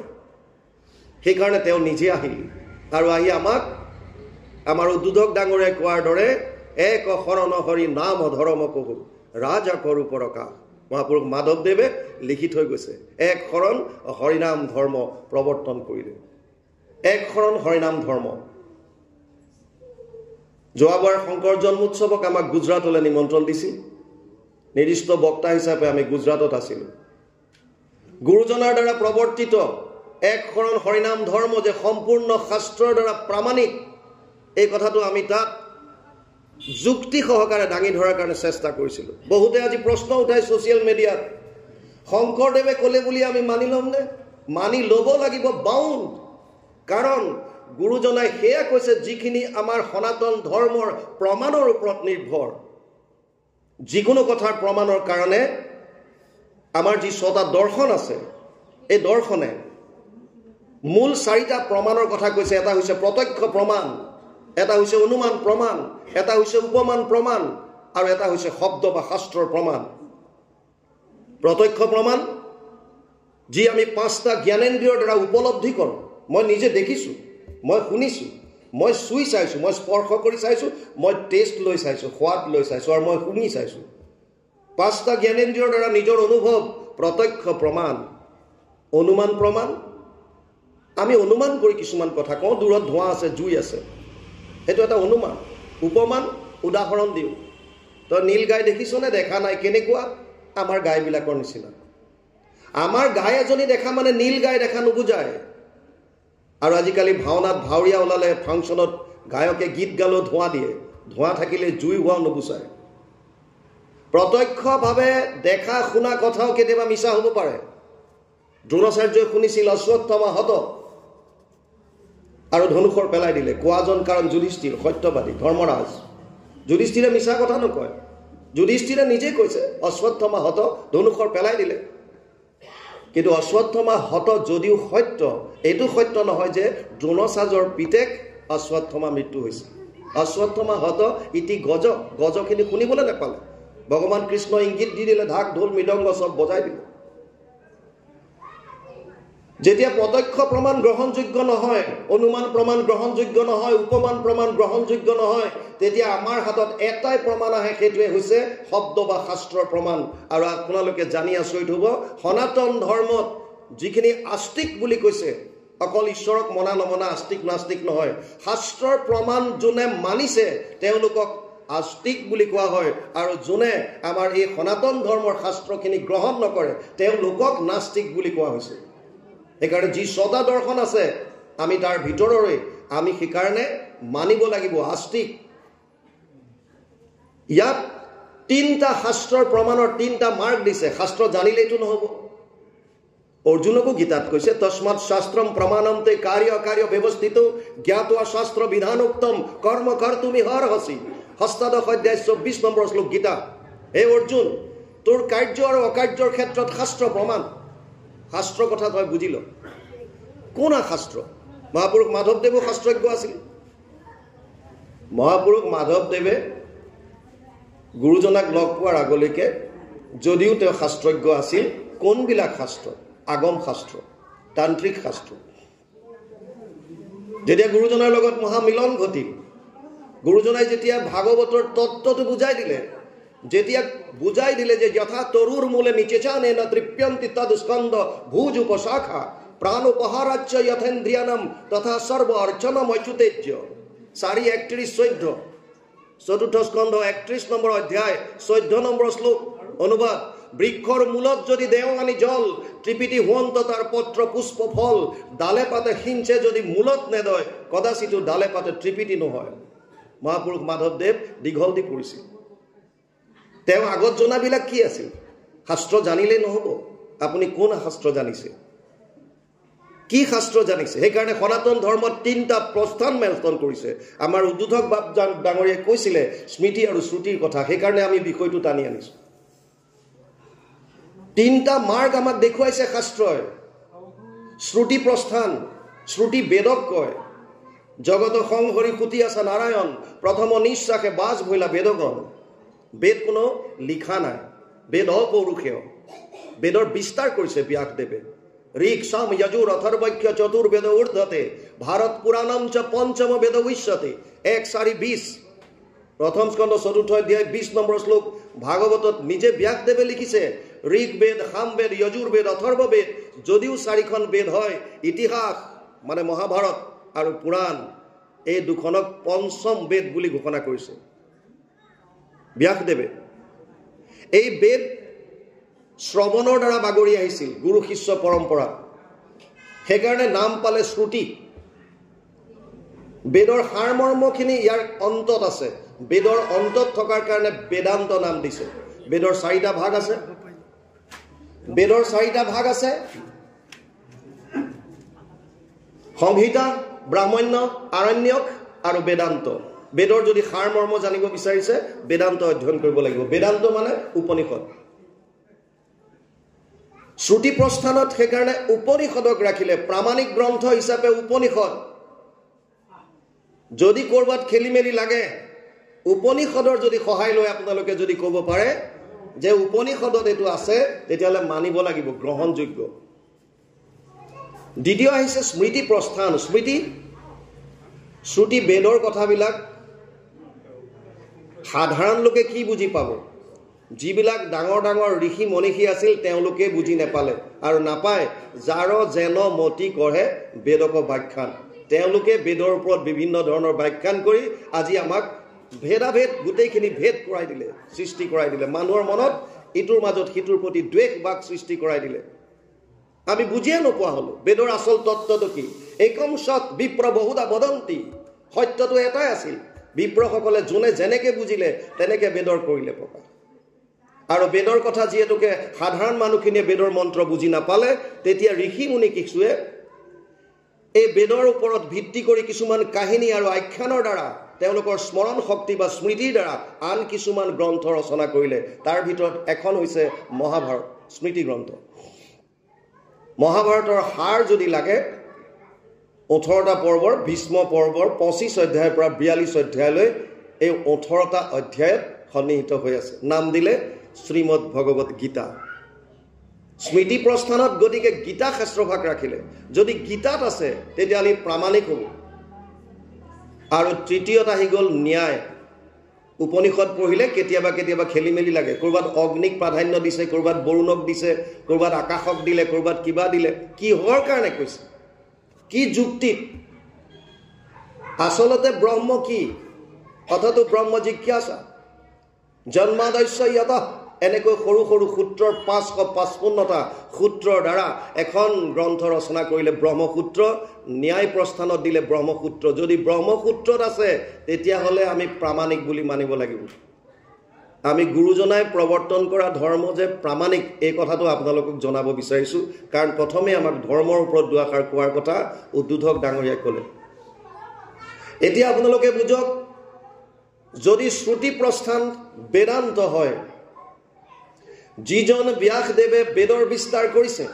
সেইকাৰণে তেওঁ নিজে আহিল আৰু আহি আমাক আমাৰ উদ্বোধক ডাঙৰে কোৱাৰ দৰে এক শৰণ হৰি নাম ধৰ্ম কহু ৰাজা কৰো পৰকা মহাপুৰুষ মাধৱদেৱে লিখি থৈ গৈছে এক শৰণ হৰিনাম ধৰ্ম প্ৰৱৰ্তন কৰিলে এক শৰণ হৰিনাম ধৰ্ম যোৱাবাৰ শংকৰ জন্মোৎসৱক আমাক গুজৰাটলৈ নিমন্ত্ৰণ দিছিল নিৰ্দিষ্ট বক্তা হিচাপে আমি গুজৰাটত আছিলোঁ গুৰুজনাৰ দ্বাৰা প্ৰৱৰ্তিত এক শৰণ হৰিনাম ধৰ্ম যে সম্পূৰ্ণ শাস্ত্ৰৰ দ্বাৰা প্ৰামাণিক এই কথাটো আমি তাত যুক্তি সহকাৰে দাঙি ধৰাৰ কাৰণে চেষ্টা কৰিছিলোঁ বহুতে আজি প্ৰশ্ন উঠাই ছ'চিয়েল মিডিয়াত শংকৰদেৱে ক'লে বুলি আমি মানি ল'ম নে মানি ল'ব লাগিব বাউণ্ড কাৰণ গুৰুজনাই সেয়া কৈছে যিখিনি আমাৰ সনাতন ধৰ্মৰ প্ৰমাণৰ ওপৰত নিৰ্ভৰ যিকোনো কথাৰ প্ৰমাণৰ কাৰণে আমাৰ যি 6টা দৰ্শন আছে এই দৰ্শনে মূল 4টা প্ৰমাণৰ কথা কৈছে এটা হৈছে প্ৰত্যক্ষ প্ৰমাণ এটা হৈছে অনুমান প্ৰমাণ এটা হৈছে উপমান প্ৰমাণ আৰু এটা হৈছে শব্দ বা শাস্ত্ৰৰ প্ৰমাণ প্ৰত্যক্ষ প্ৰমাণ যি আমি 5টা জ্ঞানেন্দ্ৰিয়ৰ দ্বাৰা উপলব্ধি কৰোঁ মই নিজে দেখিছোঁ মই শুনিছোঁ মই চুই চাইছোঁ মই স্পৰ্শ কৰি চাইছোঁ মই টেষ্ট লৈ চাইছোঁ সোৱাদ লৈ চাইছোঁ আৰু মই শুনি চাইছোঁ 5টা জ্ঞানেন্দ্ৰিয়ৰ দ্বাৰা নিজৰ অনুভৱ প্ৰত্যক্ষ প্ৰমাণ অনুমান প্ৰমাণ আমি অনুমান কৰি কিছুমান কথা কওঁ দূৰত ধোঁৱা আছে জুই আছে সেইটো এটা অনুমান উপমান উদাহৰণ দিওঁ তই নীল গাই দেখিছনে দেখা নাই কেনেকুৱা আমাৰ গাইবিলাকৰ নিচিনা আমাৰ গাই এজনী দেখা মানে নীল গাই দেখা নুবুজায় আৰু আজিকালি ভাওনাত ভাওৰীয়া ওলালে ফাংচনত গায়কে গীত গালেও ধোঁৱা দিয়ে ধোঁৱা থাকিলে জুই হোৱা নুবুজায় প্ৰত্যক্ষভাৱে দেখা শুনা কথাও কেতিয়াবা মিছা হ'ব পাৰে দ্ৰোণাচাৰ্যই শুনিছিল অশ্বত্থামা হত আৰু ধনুষৰ পেলাই দিলে কোৱাজন কাৰণ যুধিষ্ঠিৰ সত্যবাদী ধৰ্মৰাজ যুধিষ্ঠিৰে মিছা কথা নকয় যুধিষ্ঠিৰে নিজে কৈছে অশ্বত্থামা হত ধনুষৰ পেলাই দিলে কিন্তু অশ্বত্থামা হত যদিও সত্য এইটো সত্য নহয় যে দ্ৰোণাচাৰ্যৰ পিতেক অশ্বত্থামা মৃত্যু হৈছে অশ্বত্থামা হত ইতি গজখিনি শুনিবলৈ নাপালে ভগৱান কৃষ্ণ ইংগিত দি দিলে ঢাক ঢোল মৃদংগ সব বজাই দিলে যেতিয়া প্ৰত্যক্ষ প্ৰমাণ গ্ৰহণযোগ্য নহয় অনুমান প্ৰমাণ গ্ৰহণযোগ্য নহয় উপমান প্ৰমাণ গ্ৰহণযোগ্য নহয় তেতিয়া আমাৰ হাতত এটাই প্ৰমাণ আহে সেইটোৱে হৈছে শব্দ বা শাস্ত্ৰৰ প্ৰমাণ আৰু আপোনালোকে জানি আচৰিত হ'ব সনাতন ধৰ্মত যিখিনি আস্তিক বুলি কৈছে অকল ঈশ্বৰক মনা নমনা আস্তিক নাস্তিক নহয় শাস্ত্ৰৰ প্ৰমাণ যোনে মানিছে তেওঁলোকক আস্তিক বুলি কোৱা হয় আৰু যোনে আমাৰ এই সনাতন ধৰ্মৰ শাস্ত্ৰখিনি গ্ৰহণ নকৰে তেওঁলোকক নাস্তিক বুলি কোৱা হৈছে সেইকাৰণে যি ছটা দৰ্শন আছে আমি তাৰ ভিতৰৰে আমি সেইকাৰণে মানিব লাগিব আস্তিক ইয়াত তিনটা শাস্ত্ৰৰ প্ৰমাণৰ তিনটা মাৰ্ক দিছে শাস্ত্ৰ জানিলেইতো নহব অৰ্জুনকো গীতাত কৈছে তস্মাৎ শাস্ত্ৰম প্ৰমাণন্তে কাৰ্য অকাৰ্য ব্যৱস্থিত জ্ঞাত্বা শাস্ত্ৰ বিধানোক্তম কৰ্ম কৰ্তুমিহৰ্হসি হস্তাদশ অধ্যায় 24 নম্বৰ শ্লোক গীতা হে অৰ্জুন তোৰ কাৰ্য আৰু অকাৰ্যৰ ক্ষেত্ৰত শাস্ত্ৰ প্ৰমাণ শাস্ত্ৰ কথা তই বুজি ল কোন শাস্ত্ৰ মহাপুৰুষ মাধৱদেৱো শাস্ত্ৰজ্ঞ আছিল মহাপুৰুষ মাধৱদেৱে গুৰুজনাক লগ পোৱাৰ আগলৈকে যদিও তেওঁ শাস্ত্ৰজ্ঞ আছিল কোনবিলাক শাস্ত্ৰ আগম শাস্ত্ৰ তান্ত্ৰিক শাস্ত্ৰ যেতিয়া গুৰুজনাৰ লগত মহামিলন ঘটিল গুৰুজনাই যেতিয়া ভাগৱতৰ তত্ত্বটো বুজাই দিলে যেতিয়া বুজাই দিলে যে যথা তৰুৰ মূলে নিচেচানে ন তৃপ্যন্তি তদ স্কন্দ ভুজ উপশাখা প্ৰাণ উপহাৰাচ্য যথেন্দ্ৰিয়ানম তথা সৰ্ব অৰ্চনম অচ্যুতেজ্য 4:31-14 চতুৰ্থ স্কন্ধ 31 নম্বৰ অধ্যায় 14 নম্বৰ শ্লোক অনুবাদ বৃক্ষৰ মূলত যদি দেও আনি জল ত্ৰিপিটি হুৱন্ত তাৰ পত্ৰ পুষ্প ফল ডালে পাতে সিঞ্চে যদি মূলত নেদয় কদাচিতো ডালে পাতে ত্ৰিপিটি নহয় মহাপুৰুষ মাধৱদেৱ দীঘলটি কৰিছিল তেওঁ আগত জনাবিলাক কি আছিল শাস্ত্ৰ জানিলে নহব আপুনি কোন শাস্ত্ৰ জানিছে কি শাস্ত্ৰ জানিছে সেইকাৰণে সনাতন ধৰ্মত তিনটা প্ৰস্থান মেলস্থান কৰিছে আমাৰ উদ্বোধক বাপ ডাঙৰীয়ে কৈছিলে স্মৃতি আৰু শ্ৰুতিৰ কথা সেইকাৰণে আমি বিষয়টো টানি আনিছো তিনটা মাৰ্গ আমাক দেখুৱাইছে শাস্ত্ৰই শ্ৰুতি প্ৰস্থান শ্ৰুতি বেদক কয় জগত সংহৰি খুটি আছে নাৰায়ণ প্ৰথম নিশ্বাসে বাজ ভইলা বেদগণ বেদ কোনো লিখা নাই বেদ অপৌৰুষেয় বেদৰ বিস্তাৰ কৰিছে ব্যাসদেৱে ঋক সাম যজুর অথর্বৈক্য চতুর্বেদ ঊর্ধ্বতে ভারত পুরাণম চ পঞ্চম বেদ উচ্যতে 1:20 প্রথম স্কন্ধ 4th অধ্যায় 20 নম্বৰ শ্লোক ভাগৱতত নিজে ব্যাসদেৱে লিখিছে ঋক বেদ সাম বেদ যজুৰ বেদ অথৰ্ব বেদ যদিও 4খন বেদ হয় ইতিহাস মানে মহাভাৰত আৰু পুৰাণ এই দুখনক পঞ্চম বেদ বুলি ঘোষণা কৰিছে ব্যাসদেৱে এই বেদ শ্ৰৱণৰ দ্বাৰা বাগৰি আহিছিল গুৰু শিষ্য পৰম্পৰা সেইকাৰণে নাম পালে শ্ৰুতি বেদৰ সাৰমৰ্মখিনি ইয়াৰ অন্তত আছে বেদৰ অন্তত থকাৰ কাৰণে বেদান্ত নাম দিছে বেদৰ 4টা ভাগ আছে বেদৰ 4টা ভাগ আছে সংহিতা ব্ৰাহ্মণ্য আৰণ্যক আৰু বেদান্ত বেদৰ যদি সাৰমৰ্ম জানিব বিচাৰিছে বেদান্ত অধ্যয়ন কৰিব লাগিব বেদান্ত মানে উপনিষদ শ্ৰুতি প্ৰস্থানত সেইকাৰণে উপনিষদক ৰাখিলে প্ৰামাণিক গ্ৰন্থ হিচাপে উপনিষদ যদি কৰবাত খেলি মেলি লাগে উপনিষদৰ যদি সহায় লৈ আপোনালোকে যদি ক'ব পাৰে যে উপনিষদত এটো আছে তেতিয়ালে মানিব লাগিব গ্ৰহণযোগ্য দ্বিতীয় আহিছে স্মৃতি প্ৰস্থান স্মৃতি শ্ৰুতি বেদৰ কথাবিলাক সাধাৰণ লোকে কি বুজি পাব যিবিলাক ডাঙৰ ডাঙৰ ঋষি মনীষী আছিল তেওঁলোকে বুজি নেপালে আৰু নাপায় যাৰ যেন মতি কৰে বেদক ব্যাখ্যান তেওঁলোকে বেদৰ ওপৰত বিভিন্ন ধৰণৰ ব্যাখ্যান কৰি আজি আমাক ভেদাভেদ গোটেইখিনি ভেদ কৰাই দিলে সৃষ্টি কৰাই দিলে মানুহৰ মনত ইটোৰ মাজত সিটোৰ প্ৰতি দ্বেষ বাক সৃষ্টি কৰাই দিলে আমি বুজিয়ে নোপোৱা হলো বেদৰ আসল তত্ত্বটো কি একম সৎ বিপ্ৰ বহুদা বদন্তি সত্যটো এটাই আছিল বিপ্ৰসকলে যোনে যেনেকে বুজিলে তেনেকে বেদৰ কৰিলে প্ৰকাশ আৰু বেদৰ কথা যিহেতুকে সাধাৰণ মানুহখিনিয়ে বেদৰ মন্ত্ৰ বুজি নাপালে তেতিয়া ঋষি মুনি কিছুৱে এই বেদৰ ওপৰত ভিত্তি কৰি কিছুমান কাহিনী আৰু আখ্যানৰ দ্বাৰা তেওঁলোকৰ স্মৰণ শক্তি বা স্মৃতিৰ দ্বাৰা আন কিছুমান গ্ৰন্থ ৰচনা কৰিলে তাৰ ভিতৰত এখন হৈছে মহাভাৰত স্মৃতি গ্ৰন্থ মহাভাৰতৰ সাৰ যদি লাগে 18টা পৰ্বৰ ভীষ্ম পৰ্বৰ 25 অধ্যায়ৰ পৰা 42 অধ্যায়লৈ এই 18টা অধ্যায়ত সন্নিহিত হৈ আছে নাম দিলে শ্ৰীমদ ভগৱত গীতা স্মৃতি প্ৰস্থানত গতিকে গীতা শাস্ত্ৰভাগ ৰাখিলে যদি গীতাত আছে তেতিয়াহ'লে প্ৰামাণিক হ'ব আৰু তৃতীয়ত আহি গ'ল ন্যায় উপনিষদ পঢ়িলে কেতিয়াবা কেতিয়াবা খেলি মেলি লাগে কৰবাত অগ্নিক প্ৰাধান্য দিছে কৰবাত বৰুণক দিছে কৰবাত আকাশক দিলে কৰবাত কিবা দিলে কি হোৱাৰ কাৰণে কৈছে কি যুক্তিত আসলতে ব্ৰহ্ম কি কথাটো ব্ৰহ্ম জিজ্ঞাসা জন্মাদস্য ইয়তঃ এনেকৈ সৰু সৰু সূত্ৰৰ 555টা সূত্ৰৰ দ্বাৰা এখন গ্ৰন্থ ৰচনা কৰিলে ব্ৰহ্মসূত্ৰ ন্যায় প্ৰস্থানত দিলে ব্ৰহ্মসূত্ৰ যদি ব্ৰহ্মসূত্ৰত আছে তেতিয়াহ'লে আমি প্ৰামাণিক বুলি মানিব লাগিব আমি গুৰুজনাই প্ৰৱৰ্তন কৰা ধৰ্ম যে প্ৰামাণিক এই কথাটো আপোনালোকক জনাব বিচাৰিছো কাৰণ প্ৰথমে আমাক ধৰ্মৰ ওপৰত দুআষাৰ কোৱাৰ কথা উদ্বোধক ডাঙৰীয়াই ক'লে এতিয়া আপোনালোকে বুজক যদি শ্ৰুতি প্ৰস্থান বেদান্ত হয় যিজন ব্যাসদেৱে বেদৰ বিস্তাৰ কৰিছে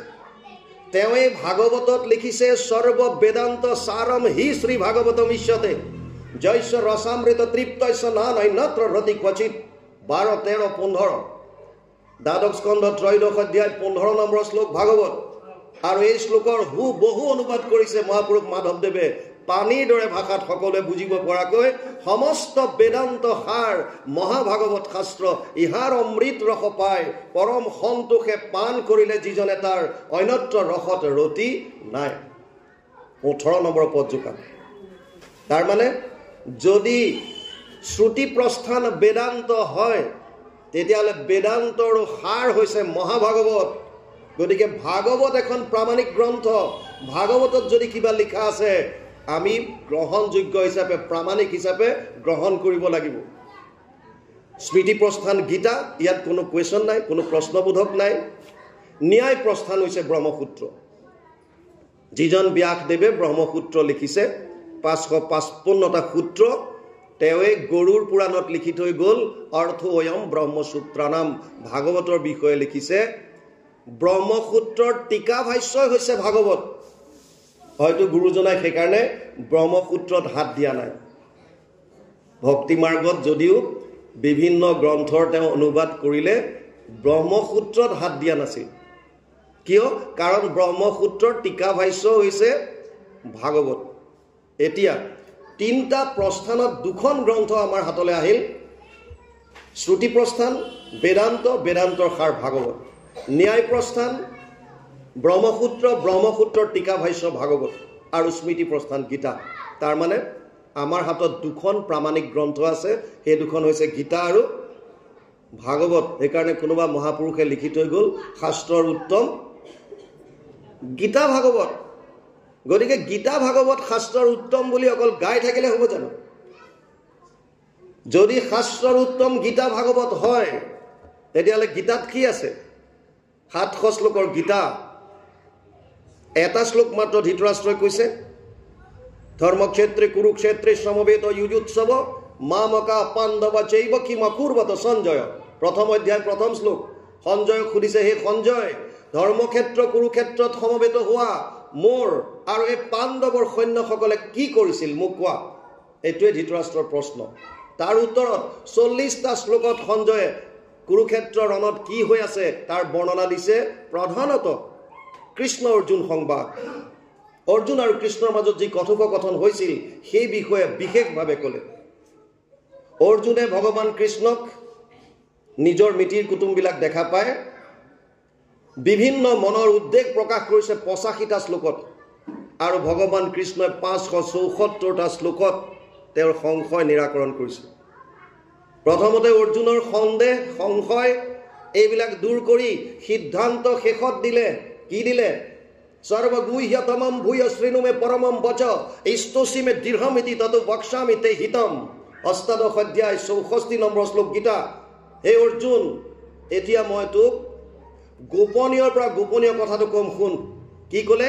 তেওঁৱে ভাগৱতত লিখিছে সৰ্ব বেদান্ত সাৰম হি শ্ৰী ভাগৱতম ইষ্যতে জয়স্য ৰসামৃত তৃপ্তস্য নানন্যত্ৰ ৰতি ক্বচিত 12, 13, 15 দ্বাদশ স্কন্ধ ত্ৰয়োদশ অধ্যায় 15 নম্বৰ শ্লোক ভাগৱত আৰু এই শ্লোকৰ বহু অনুবাদ কৰিছে মহাপুৰুষ মাধৱদেৱে পানীৰ দৰে ভাষাত সকলোৱে বুজিব পৰাকৈ সমস্ত বেদান্ত সাৰ মহাভাগৱত শাস্ত্ৰ ইহাৰ অমৃত ৰস পায় পৰম সন্তোষে পান কৰিলে যিজনে তাৰ অন্যত্ৰ ৰসত ৰতি নাই 18 নম্বৰ পদ যোগা তাৰ মানে যদি শ্ৰুতি প্ৰস্থান বেদান্ত হয় তেতিয়াহ'লে বেদান্তৰ সাৰ হৈছে মহাভাগৱত গতিকে ভাগৱত এখন প্ৰামাণিক গ্ৰন্থ ভাগৱতত যদি কিবা লিখা আছে আমি গ্ৰহণযোগ্য হিচাপে প্ৰামাণিক হিচাপে গ্ৰহণ কৰিব লাগিব স্মৃতি প্ৰস্থান গীতা ইয়াত কোনো কুৱেশ্যন নাই কোনো প্ৰশ্নবোধক নাই ন্যায় প্ৰস্থান হৈছে ব্ৰহ্মসূত্ৰ যিজন ব্যাসদেৱে ব্ৰহ্মসূত্ৰ লিখিছে 555টা সূত্ৰ তেওঁৱে গৰুৰ পুৰাণত লিখি থৈ গ'ল অৰ্থয়ম ব্ৰহ্মসূত্ৰানাম ভাগৱতৰ বিষয়ে লিখিছে ব্ৰহ্মসূত্ৰৰ টিকা ভাষ্য হৈছে ভাগৱত হয়তো গুৰুজনাই সেইকাৰণে ব্ৰহ্মসূত্ৰত হাত দিয়া নাই ভক্তি মাৰ্গত যদিও বিভিন্ন গ্ৰন্থৰ তেওঁ অনুবাদ কৰিলে ব্ৰহ্মসূত্ৰত হাত দিয়া নাছিল কিয় কাৰণ ব্ৰহ্মসূত্ৰৰ টিকা ভাষ্য হৈছে ভাগৱত এতিয়া তিনটা প্ৰস্থানত দুখন গ্ৰন্থ আমাৰ হাতলৈ আহিল শ্ৰুতি প্ৰস্থান বেদান্ত বেদান্তৰ সাৰ ভাগৱত ন্যায় প্ৰস্থান ব্ৰহ্মসূত্ৰ ব্ৰহ্মসূত্ৰৰ টিকা ভাষ্য ভাগৱত আৰু স্মৃতি প্ৰস্থান গীতা তাৰ মানে আমাৰ হাতত দুখন প্ৰামাণিক গ্ৰন্থ আছে সেই দুখন হৈছে গীতা আৰু ভাগৱত সেইকাৰণে কোনোবা মহাপুৰুষে লিখি থৈ গ'ল শাস্ত্ৰৰ উত্তম গীতা ভাগৱত গতিকে গীতা ভাগৱত শাস্ত্ৰৰ উত্তম বুলি অকল গাই থাকিলে হ'ব জানো যদি শাস্ত্ৰৰ উত্তম গীতা ভাগৱত হয় তেতিয়াহ'লে গীতাত কি আছে 700 শ্লোকৰ গীতা এটা শ্লোক মাত্ৰ ধৃতৰাষ্ট্ৰই কৈছে ধৰ্মক্ষেত্ৰে কুৰুক্ষেত্ৰে সমবেত যুযুৎসৱ মামকা পাণ্ডৱ চৈব কিমকুৰ্বত সঞ্জয় প্ৰথম অধ্যায় প্ৰথম শ্লোক সঞ্জয়ক সুধিছে হে সঞ্জয় ধৰ্মক্ষেত্ৰ কুৰুক্ষেত্ৰত সমবেত হোৱা মোৰ আৰু এই পাণ্ডৱৰ সৈন্যসকলে কি কৰিছিল মোক কোৱা এইটোৱে ধৃতৰাষ্ট্ৰৰ প্ৰশ্ন তাৰ উত্তৰত 40টা শ্লোকত সঞ্জয়ে কুৰুক্ষেত্ৰ ৰণত কি হৈ আছে তাৰ বৰ্ণনা দিছে প্ৰধানত কৃষ্ণ অৰ্জুন সংবাদ অৰ্জুন আৰু কৃষ্ণৰ মাজত যি কথোপকথন হৈছিল সেই বিষয়ে বিশেষভাৱে ক'লে অৰ্জুনে ভগৱান কৃষ্ণক নিজৰ মিতিৰ কুটুমবিলাক দেখা পায় বিভিন্ন মনৰ উদ্বেগ প্ৰকাশ কৰিছে 85টা শ্লোকত আৰু ভগৱান কৃষ্ণই 574টা শ্লোকত তেওঁৰ সংশয় নিৰাকৰণ কৰিছে প্ৰথমতে অৰ্জুনৰ সন্দেহ সংশয় এইবিলাক দূৰ কৰি সিদ্ধান্ত শেষত দিলে কি দিলে সৰ্বগুহ্যতমম ভূয় শ্ৰীনুমে পৰমম বচ ইস্তোষিমে দৃঢ়মিতি ততো বক্সামি তে হিতম অষ্টাদশ অধ্যায় 64 নম্বৰ শ্লোক গীতা হে অৰ্জুন এতিয়া মই তোক গোপনীয়ৰ পৰা গোপনীয় কথাটো কম শুন কি ক'লে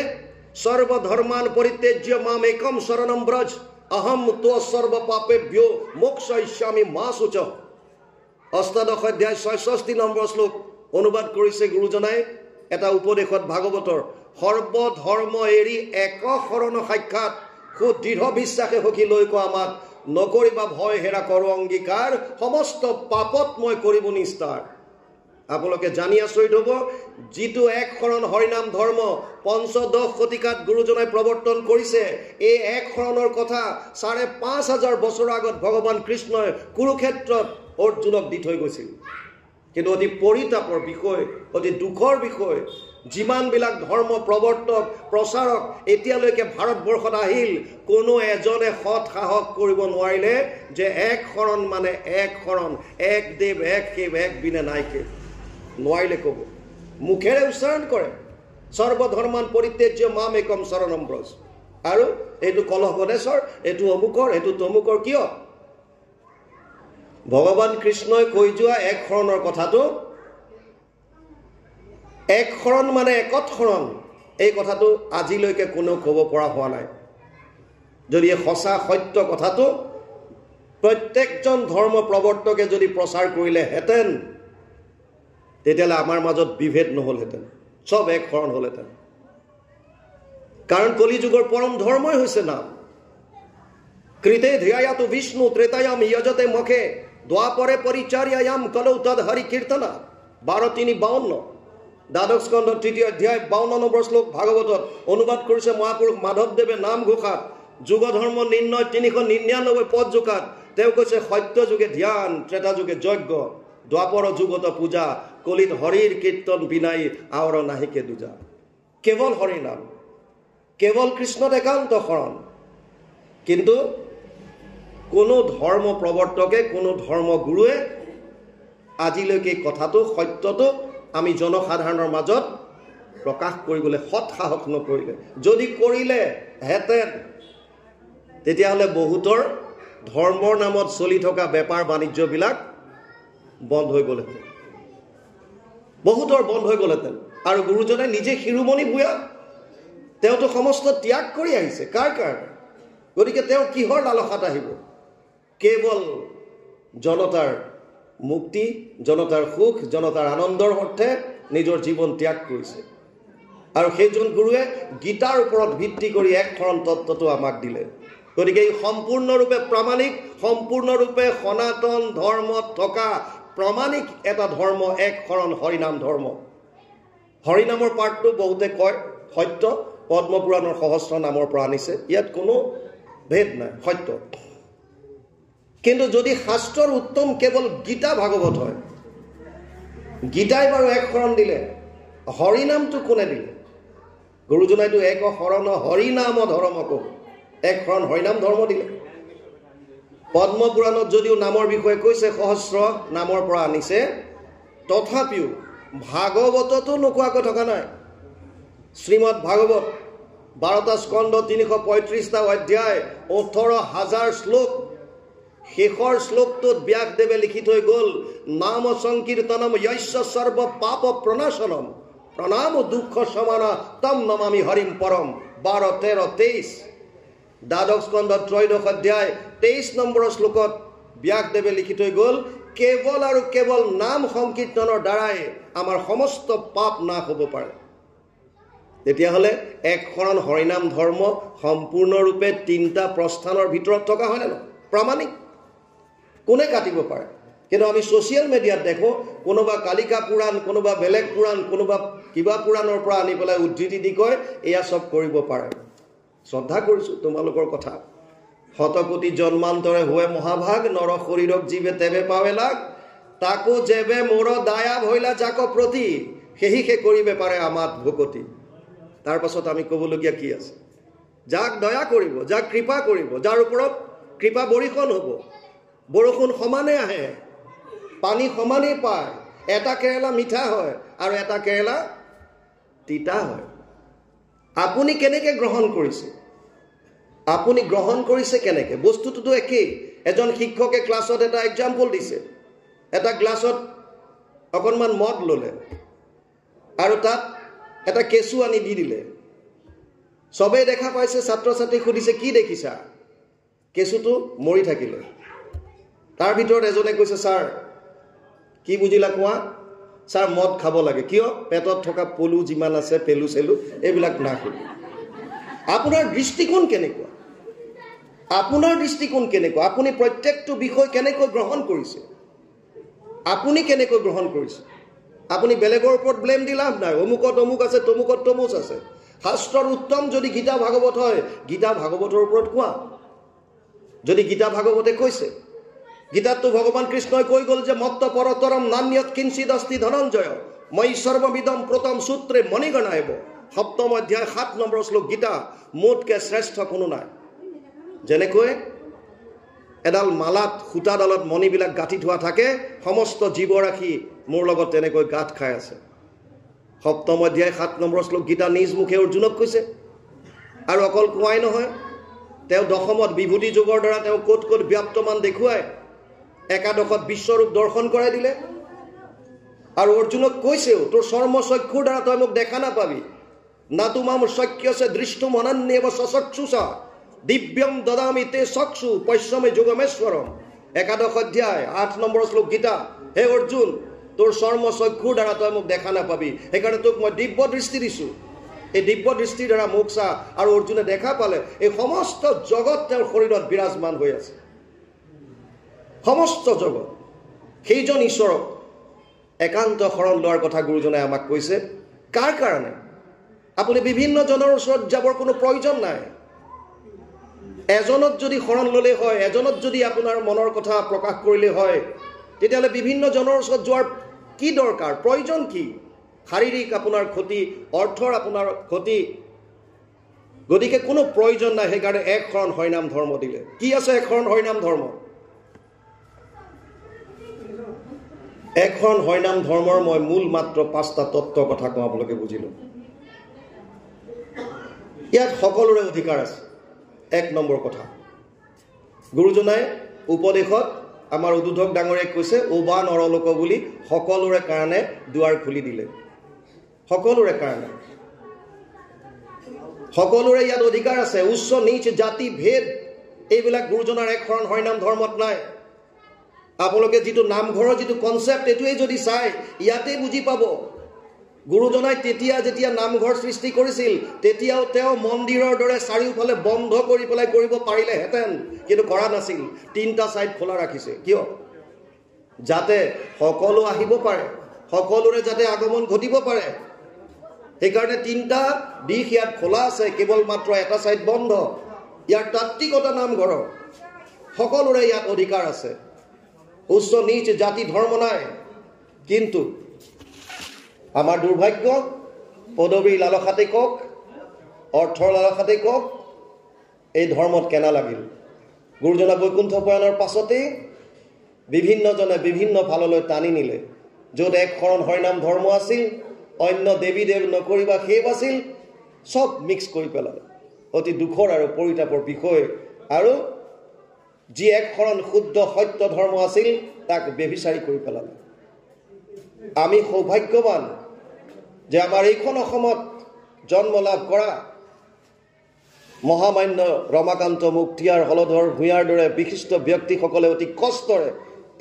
সৰ্বধৰ্মান পৰিত্যাজ্য মাম একম শৰণম ব্ৰজ অহম ত্ব সৰ্ব পাপেভ্যো মোক্ষয়িষ্যামি মা শুচ অষ্টাদশ অধ্যায় 66 নম্বৰ শ্লোক অনুবাদ কৰিছে গুৰুজনাই এটা উপদেশত ভাগৱতৰ সৰ্বধৰ্ম এৰি এক শৰণ সাক্ষাৎ সুদৃঢ় বিশ্বাসে সখী লৈ কোৱা আমাক নকৰিবা ভয় হেৰা কৰো অংগীকাৰ সমস্ত পাপত মই কৰিব নিস্তাৰ আপোনালোকে জানি আচৰিত হ'ব যিটো এক শৰণ হৰিনাম ধৰ্ম পঞ্চদশ শতিকাত গুৰুজনাই প্ৰৱৰ্তন কৰিছে এই এক শৰণৰ কথা 5,500 বছৰ আগত ভগৱান কৃষ্ণই কুৰুক্ষেত্ৰত অৰ্জুনক দি থৈ গৈছিল কিন্তু অতি পৰিতাপৰ বিষয় অতি দুখৰ বিষয় যিমানবিলাক ধৰ্ম প্ৰৱৰ্তক প্ৰচাৰক এতিয়ালৈকে ভাৰতবৰ্ষত আহিল, কোনো এজনে সৎ সাহস কৰিব নোৱাৰিলে যে এক শৰণ মানে এক শৰণ, এক দেৱ এক শিৱ এক বিনে নাইকে, নোৱাৰিলে ক'ব। মুখেৰে উচ্চাৰণ কৰে সৰ্বধৰ্মান পৰিত্যাজ্য মাম একম শৰণম ব্ৰজ, আৰু এইটো কলহ গণেশৰ, এইটো অমুকৰ, এইটো তমুকৰ। কিয়? ভগৱান কৃষ্ণই কৈ যোৱা এক শৰণৰ কথাটো, এক শৰণ মানে একত শৰণ, এই কথাটো আজিলৈকে কোনেও ক'ব পৰা হোৱা নাই। যদি এই সঁচা সত্য কথাটো প্ৰত্যেকজন ধৰ্ম প্ৰৱৰ্তকে যদি প্ৰচাৰ কৰিলেহেঁতেন, তেতিয়াহ'লে আমাৰ মাজত বিভেদ নহ'লহেঁতেন, চব এক শৰণ হ'লহেঁতেন। কাৰণ কলিযুগৰ পৰম ধৰ্মই হৈছে নাম। কৃতে ধ্যায়াতু বিষ্ণু ত্ৰেতায়াম যজতে মুখে দ্বাপৰে পৰিচাৰ্যায়াম কলৌ তদ হৰি কীৰ্তনা। 12:3-52 দ্বাদশ স্কন্ধ 3য় অধ্যায় 52 নম্বৰ শ্লোক ভাগৱতত অনুবাদ কৰিছে মহাপুৰুষ মাধৱদেৱে নামঘোষাত। যুগ ধৰ্ম নিৰ্ণয় 399 পদ জোকাত তেওঁ কৈছে সত্য যুগে ধ্যান, ত্ৰেতা যুগে যজ্ঞ, দ্বাপৰ যুগত পূজা, কলিত হৰিৰ কীৰ্তন বিনাই আৱৰ নাহিকে দুজা। কেৱল হৰি নাম, কেৱল কৃষ্ণত একান্ত শৰণ। কিন্তু কোনো ধৰ্ম প্ৰৱৰ্তকে, কোনো ধৰ্মগুৰুৱে আজিলৈকে কথাটো সত্যটো আমি জনসাধাৰণৰ মাজত প্ৰকাশ কৰিবলৈ সৎ সাহস নকৰিলে। যদি কৰিলেহেঁতেন তেতিয়াহ'লে বহুতৰ ধৰ্মৰ নামত চলি থকা বেপাৰ বাণিজ্যবিলাক বন্ধ হৈ গ'লহেঁতেন, বহুতৰ বন্ধ হৈ গ'লহেঁতেন। আৰু গুৰুজনে নিজে শিৰোমণি ভূঞা, তেওঁতো সমস্ত ত্যাগ কৰি আহিছে। কাৰ কাৰণে? গতিকে তেওঁ কিহৰ লালসাত আহিব? কেৱল জনতাৰ মুক্তি, জনতাৰ সুখ, জনতাৰ আনন্দৰ অৰ্থে নিজৰ জীৱন ত্যাগ কৰিছে। আৰু সেইজন গুৰুৱে গীতাৰ ওপৰত ভিত্তি কৰি এক শৰণ তত্ত্বটো আমাক দিলে। গতিকে এই সম্পূৰ্ণৰূপে প্ৰামাণিক, সম্পূৰ্ণৰূপে সনাতন ধৰ্মত থকা প্ৰামাণিক এটা ধৰ্ম এক শৰণ হৰিনাম ধৰ্ম। হৰিনামৰ পাঠটো বহুতে কয় সত্য, পদ্মপুৰাণৰ সহস্ৰ নামৰ পৰা আনিছে, ইয়াত কোনো ভেদ নাই, সত্য। কিন্তু যদি শাস্ত্ৰৰ উত্তম কেৱল গীতা ভাগৱত হয়, গীতাই বাৰু এক শৰণ দিলে, হৰিনামটো কোনে দিলে? গুৰুজনাইতো এক শৰণ হৰিনাম ধৰ্মক, এক শৰণ হৰিনাম ধৰ্ম দিলে। পদ্মপুৰাণত যদিও নামৰ বিষয়ে কৈছে সহস্ৰ নামৰ পৰা আনিছে, তথাপিও ভাগৱততো নোকোৱাকৈ থকা নাই। শ্ৰীমদ ভাগৱত 12টা স্কন্ধ 335টা অধ্যায় 18,000 শ্লোক, শেষৰ শ্লোকটোত ব্যাসদেৱে লিখি থৈ গ'ল, নাম সংকীৰ্তনম য়স্য সৰ্ব পাপ প্ৰণাশনম প্ৰণাম দুঃখ সমানা তম নমামি হৰিম পৰম। 12, 13, 23 দ্বাদশ স্কন্ধ 3য় অধ্যায় 23 নম্বৰ শ্লোকত ব্যাসদেৱে লিখি থৈ গ'ল, কেৱল আৰু কেৱল নাম সংকীৰ্তনৰ দ্বাৰাই আমাৰ সমস্ত পাপ নাশ হ'ব পাৰে। তেতিয়াহ'লে এক শৰণ হৰিনাম ধৰ্ম সম্পূৰ্ণৰূপে 3টা প্ৰস্থানৰ ভিতৰত থকা হয়নে নহয়? প্ৰামাণিক, কোনে কাটিব পাৰে? কিন্তু আমি ছ'চিয়েল মিডিয়াত দেখোঁ কোনোবা কালিকা পুৰাণ, কোনোবা বেলেগ পুৰাণ, কোনোবা কিবা পুৰাণৰ পৰা আনি পেলাই উদ্ধৃতি দি কয় এয়া চব কৰিব পাৰে। শ্ৰদ্ধা কৰিছোঁ তোমালোকৰ কথা। শতকোটি জন্মান্তৰে হোৱে মহাভাগ, নৰ শৰীৰক জীৱে তেবে পাৱে লাগ, তাকো যেবে মোৰ দায়া ভৈলা যাক প্ৰতি, সেহিকে কৰিবে পাৰে আমাত ভকতি। তাৰ পাছত আমি ক'বলগীয়া কি আছে? যাক দয়া কৰিব, যাক কৃপা কৰিব, যাৰ ওপৰত কৃপা বৰিষণ হ'ব, বৰষুণ সমানে আহে, পানী সমানেই পায়, এটা কেৰেলা মিঠা হয় আৰু এটা কেৰেলা তিতা হয়। আপুনি কেনেকৈ গ্ৰহণ কৰিছে? আপুনি গ্ৰহণ কৰিছে কেনেকৈ? বস্তুটোতো একেই। এজন শিক্ষকে ক্লাছত এটা এক্সাম্পল দিছে, এটা গ্লাছত অকণমান মদ ল'লে আৰু তাত এটা কেঁচু আনি দি দিলে। চবেই দেখা পাইছে, ছাত্ৰ ছাত্ৰীক সুধিছে কি দেখিছা? কেঁচুটো মৰি থাকিলে। তাৰ ভিতৰত এজনে কৈছে, ছাৰ কি বুজিলা কোৱা? ছাৰ মদ খাব লাগে। কিয়? পেটত থকা পলু যিমান আছে, পেলু চেলু এইবিলাক নাখাব। আপোনাৰ দৃষ্টিকোণ কেনেকুৱা? আপোনাৰ দৃষ্টিকোণ কেনেকুৱা? আপুনি প্ৰত্যেকটো বিষয় কেনেকৈ গ্ৰহণ কৰিছে? আপুনি কেনেকৈ গ্ৰহণ কৰিছে? আপুনি বেলেগৰ ওপৰত ব্লেম দি লাভ নাই। অমুকত অমুক আছে, তমুকত তমুক আছে। শাস্ত্ৰৰ উত্তম যদি গীতা ভাগৱত হয়, গীতা ভাগৱতৰ ওপৰত কোৱা। যদি গীতা ভাগৱতে কৈছে, গীতাততো ভগৱান কৃষ্ণই কৈ গ'ল যে মত্ত পৰতৰম নান্যত কিঞ্চিদ অস্তি ধনঞ্জয়, মই সৰ্বমিদম প্ৰথম সূত্ৰে মণিগণায়ব 7ম অধ্যায় 7 নম্বৰ শ্লোক গীতা মোতকে শ্ৰেষ্ঠ কোনো নাই যেনেকৈ এডাল মালাত সূতাডালত মণিবিলাক গাঁঠি থোৱা থাকে সমস্ত জীবৰাশি মোৰ লগত তেনেকৈ গাঁঠ খাই আছে 7ম অধ্যায় 7 নম্বৰ শ্লোক গীতা নিজ মুখে অৰ্জুনক কৈছে আৰু অকল কোৱাই নহয় তেওঁ দশমত বিভূতি যোগৰ দ্বাৰা তেওঁ ক'ত ক'ত ব্যাপ্তমান দেখুৱাই একাদশত বিশ্বৰূপ দৰ্শন কৰাই দিলে আৰু অৰ্জুনক কৈছেও তোৰ চৰ্ম চক্ষুৰ দ্বাৰা তই মোক দেখা নাপাবি না তুমাম চক্ষুছে দৃষ্টুম অনন্যেব সচক্ষুষা দিব্যং দদামি তে চক্ষু পশ্যমে যোগমেশ্বৰম একাদশ অধ্যায় 8 নম্বৰ শ্লোক গীতা হে অৰ্জুন তোৰ চৰ্ম চক্ষুৰ দ্বাৰা তই মোক দেখা নাপাবি সেইকাৰণে তোক মই দিব্য দৃষ্টি দিছো এই দিব্য দৃষ্টিৰ দ্বাৰা মোক চা আৰু অৰ্জুনে দেখা পালে এই সমস্ত জগত তেওঁৰ শৰীৰত বিৰাজমান হৈ আছে সমস্ত জগত সেইজন ঈশ্বৰক একান্ত শৰণ লোৱাৰ কথা গুৰুজনে আমাক কৈছে কাৰ কাৰণে আপুনি বিভিন্ন জনৰ ওচৰত যাবৰ কোনো প্ৰয়োজন নাই এজনত যদি শৰণ ললে হয় এজনত যদি আপোনাৰ মনৰ কথা প্ৰকাশ কৰিলে হয় তেতিয়ালে বিভিন্ন জনৰ ওচৰত যোৱাৰ কি দৰকাৰ প্ৰয়োজন কি শাৰীৰিক আপোনাৰ ক্ষতি অৰ্থৰ আপোনাৰ ক্ষতি গতিকে কোনো প্ৰয়োজন নাই সেইকাৰণে এক শৰণ হৰিনাম ধৰ্ম দিলে কি আছে এক শৰণ হৰিনাম ধৰ্ম এক শৰণ হৰিনাম ধৰ্মৰ মই মূল মাত্ৰ 5টা তত্ত্বৰ কথা কওঁ আপোনালোকে বুজিলো ইয়াত সকলোৰে অধিকাৰ আছে 1 নম্বৰ কথা গুৰুজনাই উপদেশত আমাৰ উদ্বোধক ডাঙৰীয়াক কৈছে ওবা নৰলোক বুলি সকলোৰে কাৰণে দুৱাৰ খুলি দিলে সকলোৰে কাৰণে সকলোৰে ইয়াত অধিকাৰ আছে উচ্চ নীচ জাতি ভেদ এইবিলাক গুৰুজনাৰ এক শৰণ হৰিনাম ধৰ্মত নাই আপোনালোকে যেটো নামঘৰৰ যেটো কনসেপ্ট এটোই যদি চাই ইয়াতে বুজি পাব গুৰুজনাই তেতিয়া যেতিয়া নামঘৰ সৃষ্টি কৰিছিল তেতিয়াও তেওঁ মন্দিৰৰ দৰে চাৰিওফালে বন্ধ কৰি পেলাই কৰিব পাৰিলে হেতেন কিন্তু কৰা নাছিল 3টা সাইড খোলা ৰাখিছে কিয় যাতে সকলো আহিব পাৰে সকলোৰে যাতে আগমন ঘটিব পাৰে সেইকাৰণে 3টা দিশ ইয়াত খোলা আছে কেৱল মাত্ৰ এটা সাইড বন্ধ ইয়াৰ তাত্ত্বিকতা নামঘৰ সকলোৰে ইয়াত অধিকাৰ আছে উচ্চ নীচ জাতি ধৰ্ম নাই কিন্তু আমাৰ দুৰ্ভাগ্য পদবীৰ লালসাতে কক অৰ্থৰ লালসাতে কক এই ধৰ্মত কেনা লাগিল গুৰুজনা বৈকুণ্ঠ পুৰাণৰ পাছতে বিভিন্নজনে বিভিন্ন ফাললৈ টানি নিলে য'ত এক শৰণ হৰিনাম ধৰ্ম আছিল অন্য দেৱী দেৱ নকৰিবা খেব আছিল সব মিক্স কৰি পেলালে অতি দুখৰ আৰু পৰিতাপৰ বিষয় আৰু যি এক শৰণ শুদ্ধ সত্য ধৰ্ম আছিল তাক বেবিচাৰী কৰি পেলালে আমি সৌভাগ্যৱান যে আমাৰ এইখন অসমত জন্ম লাভ কৰা মহামান্য ৰমাকান্ত মুক্তিয়াৰ হলধৰ ভূঞাৰ দৰে বিশিষ্ট ব্যক্তিসকলে অতি কষ্টৰে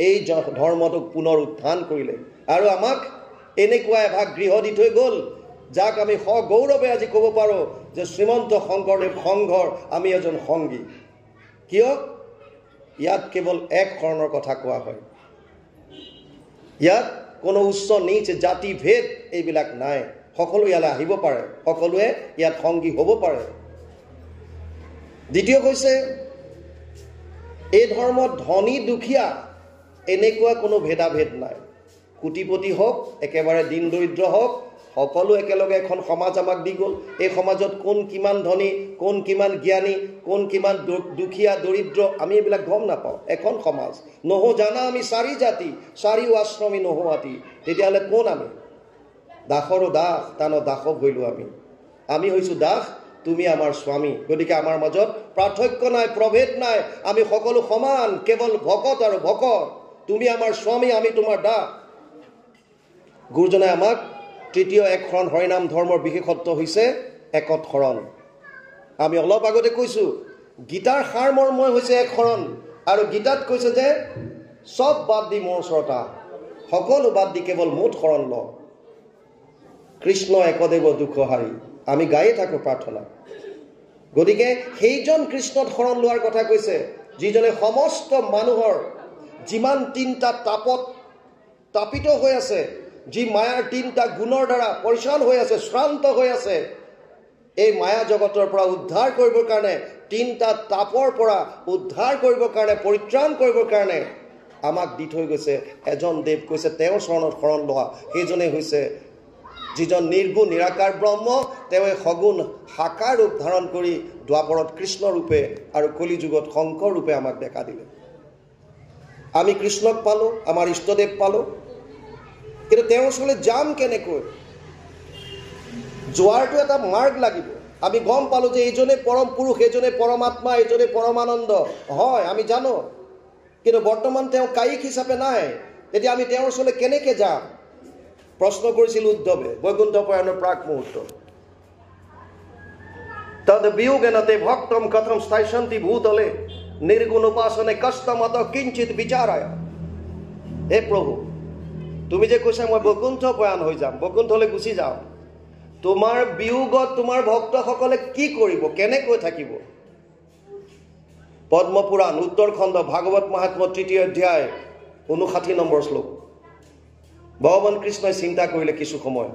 এই ধৰ্মটোক পুনৰ উত্থান কৰিলে আৰু আমাক এনেকুৱা এভাগ গৃহ দি থৈ গ'ল যাক আমি গৌৰৱে আজি ক'ব পাৰো যে শ্ৰীমন্ত শংকৰদেৱ সংঘৰ আমি এজন সংগী কিয় ইয়াত কেৱল এক শৰণৰ কথা কোৱা হয় ইয়াত কোনো উচ্চ নীচ জাতি ভেদ এইবিলাক নাই সকলো ইয়ালৈ আহিব পাৰে সকলোৱে ইয়াত সংগী হ'ব পাৰে দ্বিতীয় কৈছে এই ধৰ্মত ধনী দুখীয়া এনেকুৱা কোনো ভেদাভেদ নাই কোটিপতি হওক একেবাৰে দিন দৰিদ্ৰ হওক সকলো একেলগে এখন সমাজ আমাক দি গ'ল এই সমাজত কোন কিমান ধনী কোন কিমান জ্ঞানী কোন কিমান দুখীয়া দৰিদ্ৰ আমি এইবিলাক গম নাপাওঁ এখন সমাজ নহো জানা আমি চাৰি জাতি চাৰিও আশ্ৰমী নোহোৱাতি তেতিয়াহ'লে কোন আমি দাসৰো দাস তানো দাসক হৈলো আমি হৈছো দাস তুমি আমাৰ স্বামী গতিকে আমাৰ মাজত পাৰ্থক্য নাই প্ৰভেদ নাই আমি সকলো সমান কেৱল ভকত আৰু ভকত তুমি আমাৰ স্বামী আমি তোমাৰ দাস গুৰুজনাই আমাক তৃতীয় এক শৰণ হৰিনাম ধৰ্মৰ বিশেষত্ব হৈছে একত শৰণ আমি অলপ আগতে কৈছো গীতাৰ সাৰমৰ্মই হৈছে এক শৰণ আৰু গীতাত কৈছে যে সব বাদ দি মোৰ ওচৰত সকলো বাদ দি কেৱল মুঠ শৰণ ল কৃষ্ণ একদেৱ দুখহাৰী আমি গায়ে থাকো প্ৰাৰ্থনা গতিকে সেইজন কৃষ্ণত শৰণ লোৱাৰ কথা কৈছে যিজনে সমস্ত মানুহৰ যিমান 3টা তাপত তাপিত হৈ আছে যি মায়াৰ 3টা গুণৰ দ্বাৰা পৰিচান হৈ আছে শ্ৰান্ত হৈ আছে এই মায়া জগতৰ পৰা উদ্ধাৰ কৰিবৰ কাৰণে 3টা তাপৰ পৰা উদ্ধাৰ কৰিবৰ কাৰণে পৰিত্ৰাণ কৰিবৰ কাৰণে আমাক দি থৈ গৈছে এজন দেৱ, কৈছে তেওঁৰ চৰণত শৰণ লোৱা। সেইজনে হৈছে যিজন নিৰ্গুণ নিৰাকাৰ ব্ৰহ্ম, তেওঁ সগুণ সাকাৰ ৰূপ ধাৰণ কৰি দ্বাপৰত কৃষ্ণ ৰূপে আৰু কলিযুগত শংকৰ ৰূপে আমাক দেখা দিলে। আমি কৃষ্ণক পালোঁ, আমাৰ ইষ্টদেৱ পালোঁ, কিন্তু তেওঁৰ ওচৰলৈ যাম কেনেকৈ? যোৱাৰটো এটা মাৰ্গ লাগিব। আমি গম পালোঁ যে এইজনে পৰম পুৰুষ, এইজনে পৰমাত্মা, এইজনে পৰমানন্দ, হয় আমি জানো, কিন্তু বৰ্তমান তেওঁ কায়িক হিচাপে নাই। তেতিয়া আমি তেওঁৰ ওচৰলৈ কেনেকৈ যাম? প্ৰশ্ন কৰিছিল উদ্ধৱে বৈকুণ্ঠ প্ৰয়াণৰ প্ৰাক মুহূৰ্ত। তদ বিয়োগেনতে ভক্তম কথম স্থায়সন্তি ভূতলে নিৰ্গুণ উপাসনে কষ্টমত কিঞ্চিত বিচাৰায়। হে প্ৰভু, তুমি যে কৈছা মই বৈকুণ্ঠ প্ৰয়াণ হৈ যাম, বৈকুণ্ঠলৈ গুচি যাওঁ, তোমাৰ বিয়োগত তোমাৰ ভক্তসকলে কি কৰিব, কেনেকৈ থাকিব? পদ্মপুৰাণ উত্তৰখণ্ড ভাগৱত মহাত্ম্য ৩য় অধ্যায় ৫৯ নম্বৰ শ্লোক। ভগৱান কৃষ্ণই চিন্তা কৰিলে কিছু সময়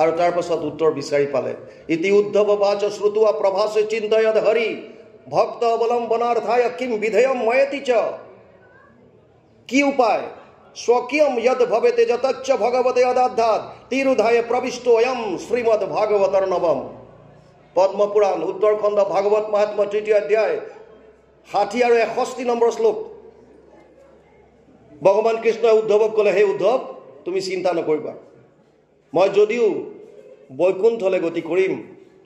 আৰু তাৰ পাছত উত্তৰ বিচাৰি পালে। ইতি উদ্ধৱ বাচ শ্ৰুত্বা প্ৰভাসে চিন্তয়দ হৰি ভক্ত অৱলম্বনাർത്থায় কিম বিধেয়ম ময়েতি চ। কি উপায়? স্বকীয়ম যদ ভবেতে যতচ্চ ভগবতে অদাধ্যাৎ তিৰুধায়ে প্ৰবিষ্টয়ম শ্ৰীমদ ভাগৱতৰ নৱম। পদ্মপুৰাণ উত্তৰখণ্ড ভাগৱত মহাত্ম্য ৩য় অধ্যায় ৬০ আৰু ৬১ নম্বৰ শ্লোক। ভগৱান কৃষ্ণই উদ্ধৱক ক'লে, হে উদ্ধৱ, তুমি চিন্তা নকৰিবা, মই যদিও বৈকুণ্ঠলৈ গতি কৰিম,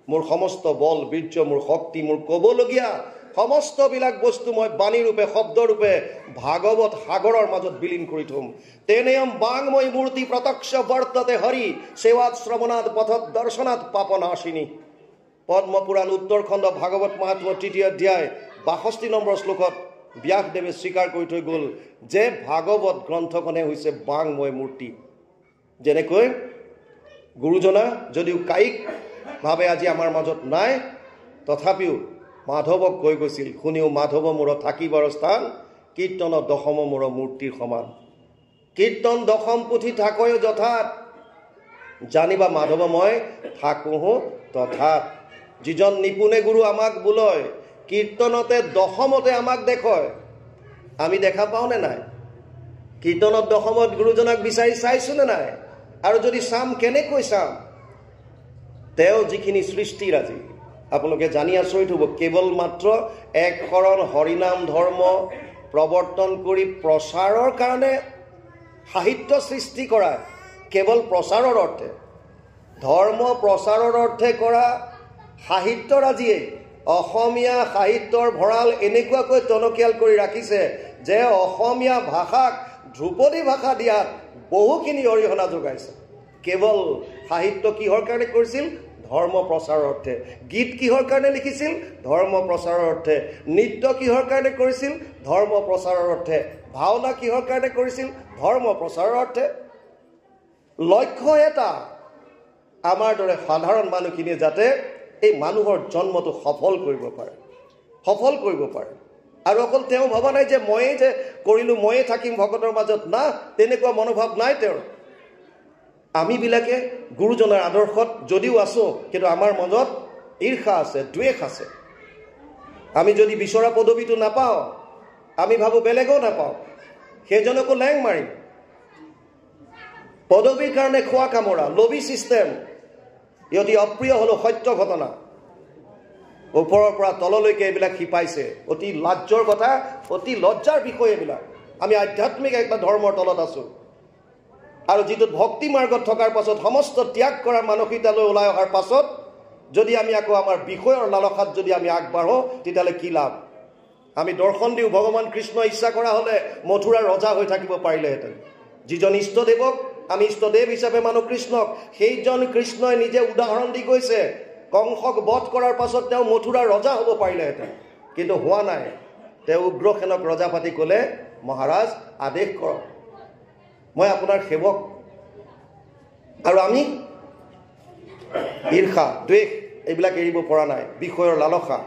মোৰ সমস্ত বল বীৰ্য, মোৰ শক্তি, মোৰ ক'বলগীয়া সমস্তবিলাক বস্তু মই বাণীৰূপে শব্দৰূপে ভাগৱত সাগৰৰ মাজত বিলীন কৰি থ'ম। তেনেয়ম বাংময় মূৰ্তি প্ৰত্যক্ষ বৰ্ততে হৰি সেৱাত শ্ৰৱণাত পথত দৰ্শনাত পাপনাশিনী। পদ্মপুৰাণ উত্তৰখণ্ড ভাগৱত মহাত্ম্য ৩য় অধ্যায় ৬২ নম্বৰ শ্লোকত ব্যাসদেৱে স্বীকাৰ কৰি থৈ গ'ল যে ভাগৱত গ্ৰন্থখনে হৈছে বাংময় মূৰ্তি। যেনেকৈ গুৰুজনা যদিও কায়িকভাৱে আজি আমাৰ মাজত নাই, তথাপিও মাধৱক কৈ গৈছিল, শুনিও মাধৱ মোৰ থাকিবৰ স্থান, কীৰ্তন দশম মোৰ মূৰ্তিৰ সমান। কীৰ্তন দশম পুথি থাকয় যথাত, জানিবা মাধৱ মই থাকোঁ তথাত। যিজন নিপুণে গুৰু আমাক বোলয়, কীৰ্তনতে দশমতে আমাক দেখয়, আমি দেখা পাওঁনে নাই? কীৰ্তনত দশমত গুৰুজনাক বিচাৰি চাইছোনে নাই? আৰু যদি চাম, কেনেকৈ চাম? তেওঁ যিখিনি সৃষ্টিৰাজি আপোনালোকে জানি আচৰিত হ'ব, কেৱল মাত্ৰ এক শৰণ হৰিনাম ধৰ্ম প্ৰৱৰ্তন কৰি প্ৰচাৰৰ কাৰণে সাহিত্য সৃষ্টি কৰা, কেৱল প্ৰচাৰৰ অৰ্থে, ধৰ্ম প্ৰচাৰৰ অৰ্থে কৰা সাহিত্যৰাজিয়ে অসমীয়া সাহিত্যৰ ভঁৰাল এনেকুৱাকৈ টনকিয়াল কৰি ৰাখিছে যে অসমীয়া ভাষাক ধ্ৰুপদী ভাষা দিয়াত বহুখিনি অৰিহণা যোগাইছে। কেৱল সাহিত্য কিহৰ কাৰণে কৰিছিল? ধৰ্ম প্ৰচাৰৰ অৰ্থে। গীত কিহৰ কাৰণে লিখিছিল? ধৰ্ম প্ৰচাৰৰ অৰ্থে। নৃত্য কিহৰ কাৰণে কৰিছিল? ধৰ্ম প্ৰচাৰৰ অৰ্থে। ভাওনা কিহৰ কাৰণে কৰিছিল? ধৰ্ম প্ৰচাৰৰ অৰ্থে। লক্ষ্য এটা, আমাৰ দৰে সাধাৰণ মানুহখিনিয়ে যাতে এই মানুহৰ জন্মটো সফল কৰিব পাৰে, সফল কৰিব পাৰে। আৰু অকল তেওঁ ভবা নাই যে ময়েই যে কৰিলোঁ, ময়েই থাকিম ভকতৰ মাজত, না, তেনেকুৱা মনোভাৱ নাই তেওঁৰ। আমিবিলাকে গুৰুজনাৰ আদৰ্শত যদিও আছোঁ, কিন্তু আমাৰ মাজত ঈৰ্ষা আছে, দ্বেষ আছে। আমি যদি বিচৰা পদবীটো নাপাওঁ, আমি ভাবোঁ বেলেগেও নাপাওঁ, সেইজনকো লেং মাৰিম। পদবীৰ কাৰণে খোৱা কামোৰা, লবি ছিষ্টেম, অতি অপ্ৰিয় হ'লেও সত্য ঘটনা। ওপৰৰ পৰা তললৈকে এইবিলাক শিপাইছে। অতি লাজ্যৰ কথা, অতি লজ্জাৰ বিষয় এইবিলাক। আমি আধ্যাত্মিক একটা ধৰ্মৰ তলত আছোঁ, আৰু যিটোত ভক্তি মাৰ্গত থকাৰ পাছত সমস্ত ত্যাগ কৰাৰ মানসিকতালৈ ওলাই অহাৰ পাছত যদি আমি আকৌ আমাৰ বিষয়ৰ লালসাত যদি আমি আগবাঢ়োঁ, তেতিয়াহ'লে কি লাভ? আমি দৰ্শন দিওঁ ভগৱান কৃষ্ণ ইচ্ছা কৰা হ'লে মথুৰাৰ ৰজা হৈ থাকিব পাৰিলেহেঁতেন। যিজন ইষ্টদেৱক আমি ইষ্টদেৱ হিচাপে মানো কৃষ্ণক, সেইজন কৃষ্ণই নিজে উদাহৰণ দি গৈছে, কংসক বধ কৰাৰ পাছত তেওঁ মথুৰাৰ ৰজা হ'ব পাৰিলেহেঁতেন, কিন্তু হোৱা নাই। তেওঁ উগ্ৰসেনক ৰজা পাতি ক'লে, মহাৰাজ আদেশ কৰক, মই আপোনাৰ সেৱক। আৰু আমি ঈৰ্ষা, দ্বেষ এইবিলাক এৰিব পৰা নাই, বিষয়ৰ লালসা।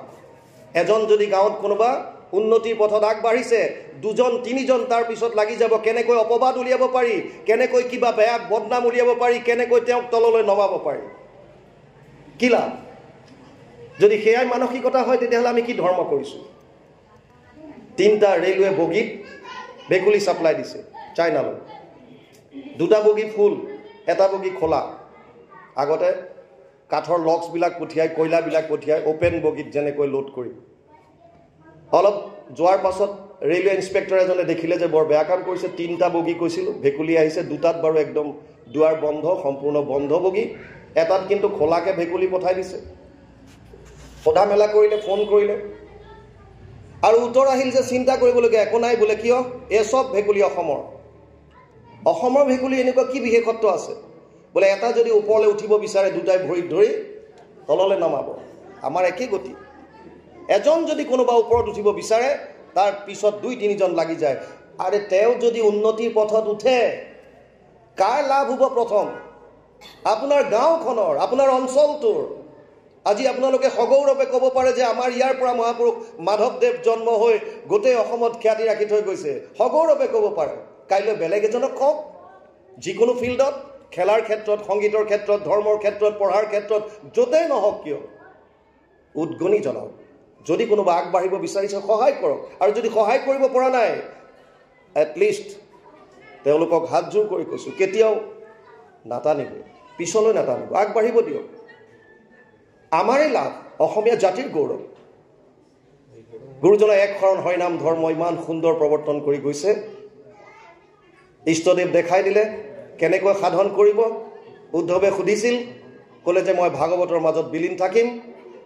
এজন যদি গাঁৱত কোনোবা উন্নতিৰ পথত আগবাঢ়িছে, দুজন তিনিজন তাৰ পিছত লাগি যাব, কেনেকৈ অপবাদ উলিয়াব পাৰি, কেনেকৈ কিবা বেয়া বদনাম উলিয়াব পাৰি, কেনেকৈ তেওঁক তললৈ নমাব পাৰি। কি লাভ? যদি সেয়াই মানসিকতা হয়, তেতিয়াহ'লে আমি কি ধৰ্ম কৰিছোঁ? 3টা ৰেলৱে বগীত ভেকুলী ছাপ্লাই দিছে চাইনালৈ। 2টা বগী ফুল, 1টা বগী খোলা। আগতে কাঠৰ লক্সবিলাক পঠিয়াই, কয়লাবিলাক পঠিয়াই অ'পেন বগীত যেনেকৈ লোড কৰি। অলপ যোৱাৰ পাছত ৰেলৱে ইনস্পেক্টৰ এজনে দেখিলে যে বৰ বেয়া কাম কৰিছে। 3টা বগী কৈছিলোঁ, ভেকুলী আহিছে। 2টাত বাৰু একদম দুৱাৰ বন্ধ, সম্পূৰ্ণ বন্ধ বগী। 1টাত কিন্তু খোলাকৈ ভেকুলী পঠাই দিছে। সোধা মেলা কৰিলে, ফোন কৰিলে, আৰু উত্তৰ আহিল যে চিন্তা কৰিবলগীয়া একো নাই বোলে। কিয়? এই চব ভেকুলী অসমৰ ভেকুলী এনেকুৱা কি বিশেষত্ব আছে বোলে? এটা যদি ওপৰলৈ উঠিব বিচাৰে, 2টাই ভৰিত ধৰি তললৈ নমাব। আমাৰ একেই গতি। এজন যদি কোনোবা ওপৰত উঠিব বিচাৰে, তাৰ পিছত 2-3জন লাগি যায়। আৰে তেওঁ যদি উন্নতিৰ পথত উঠে, কাৰ লাভ হ'ব? প্ৰথম আপোনাৰ গাঁওখনৰ, আপোনাৰ অঞ্চলটোৰ। আজি আপোনালোকে সগৌৰৱে ক'ব পাৰে যে আমাৰ ইয়াৰ পৰা মহাপুৰুষ মাধৱদেৱ জন্ম হৈ গোটেই অসমত খ্যাতি ৰাখি থৈ গৈছে। সগৌৰৱে ক'ব পাৰে। কাইলৈ বেলেগ এজনক কওক। যিকোনো ফিল্ডত, খেলাৰ ক্ষেত্ৰত, সংগীতৰ ক্ষেত্ৰত, ধৰ্মৰ ক্ষেত্ৰত, পঢ়াৰ ক্ষেত্ৰত, য'তেই নহওক কিয় উদগনি জনাওক। যদি কোনোবা আগবাঢ়িব বিচাৰিছে, সহায় কৰক। আৰু যদি সহায় কৰিব পৰা নাই, এটলিষ্ট তেওঁলোকক হাতযোৰ কৰি কৈছোঁ, কেতিয়াও নাটানিব, পিছলৈ নাটানিব, আগবাঢ়িব দিয়ক। আমাৰেই লাভ, অসমীয়া জাতিৰ গৌৰৱ। গুৰুজনাই এক শৰণ হৰিনাম ধৰ্ম ইমান সুন্দৰ প্ৰৱৰ্তন কৰি গৈছে। ইষ্টদেৱ দেখাই দিলে কেনেকৈ সাধন কৰিব। উদ্ধৱে সুধিছিল, ক'লে যে মই ভাগৱতৰ মাজত বিলীন থাকিম,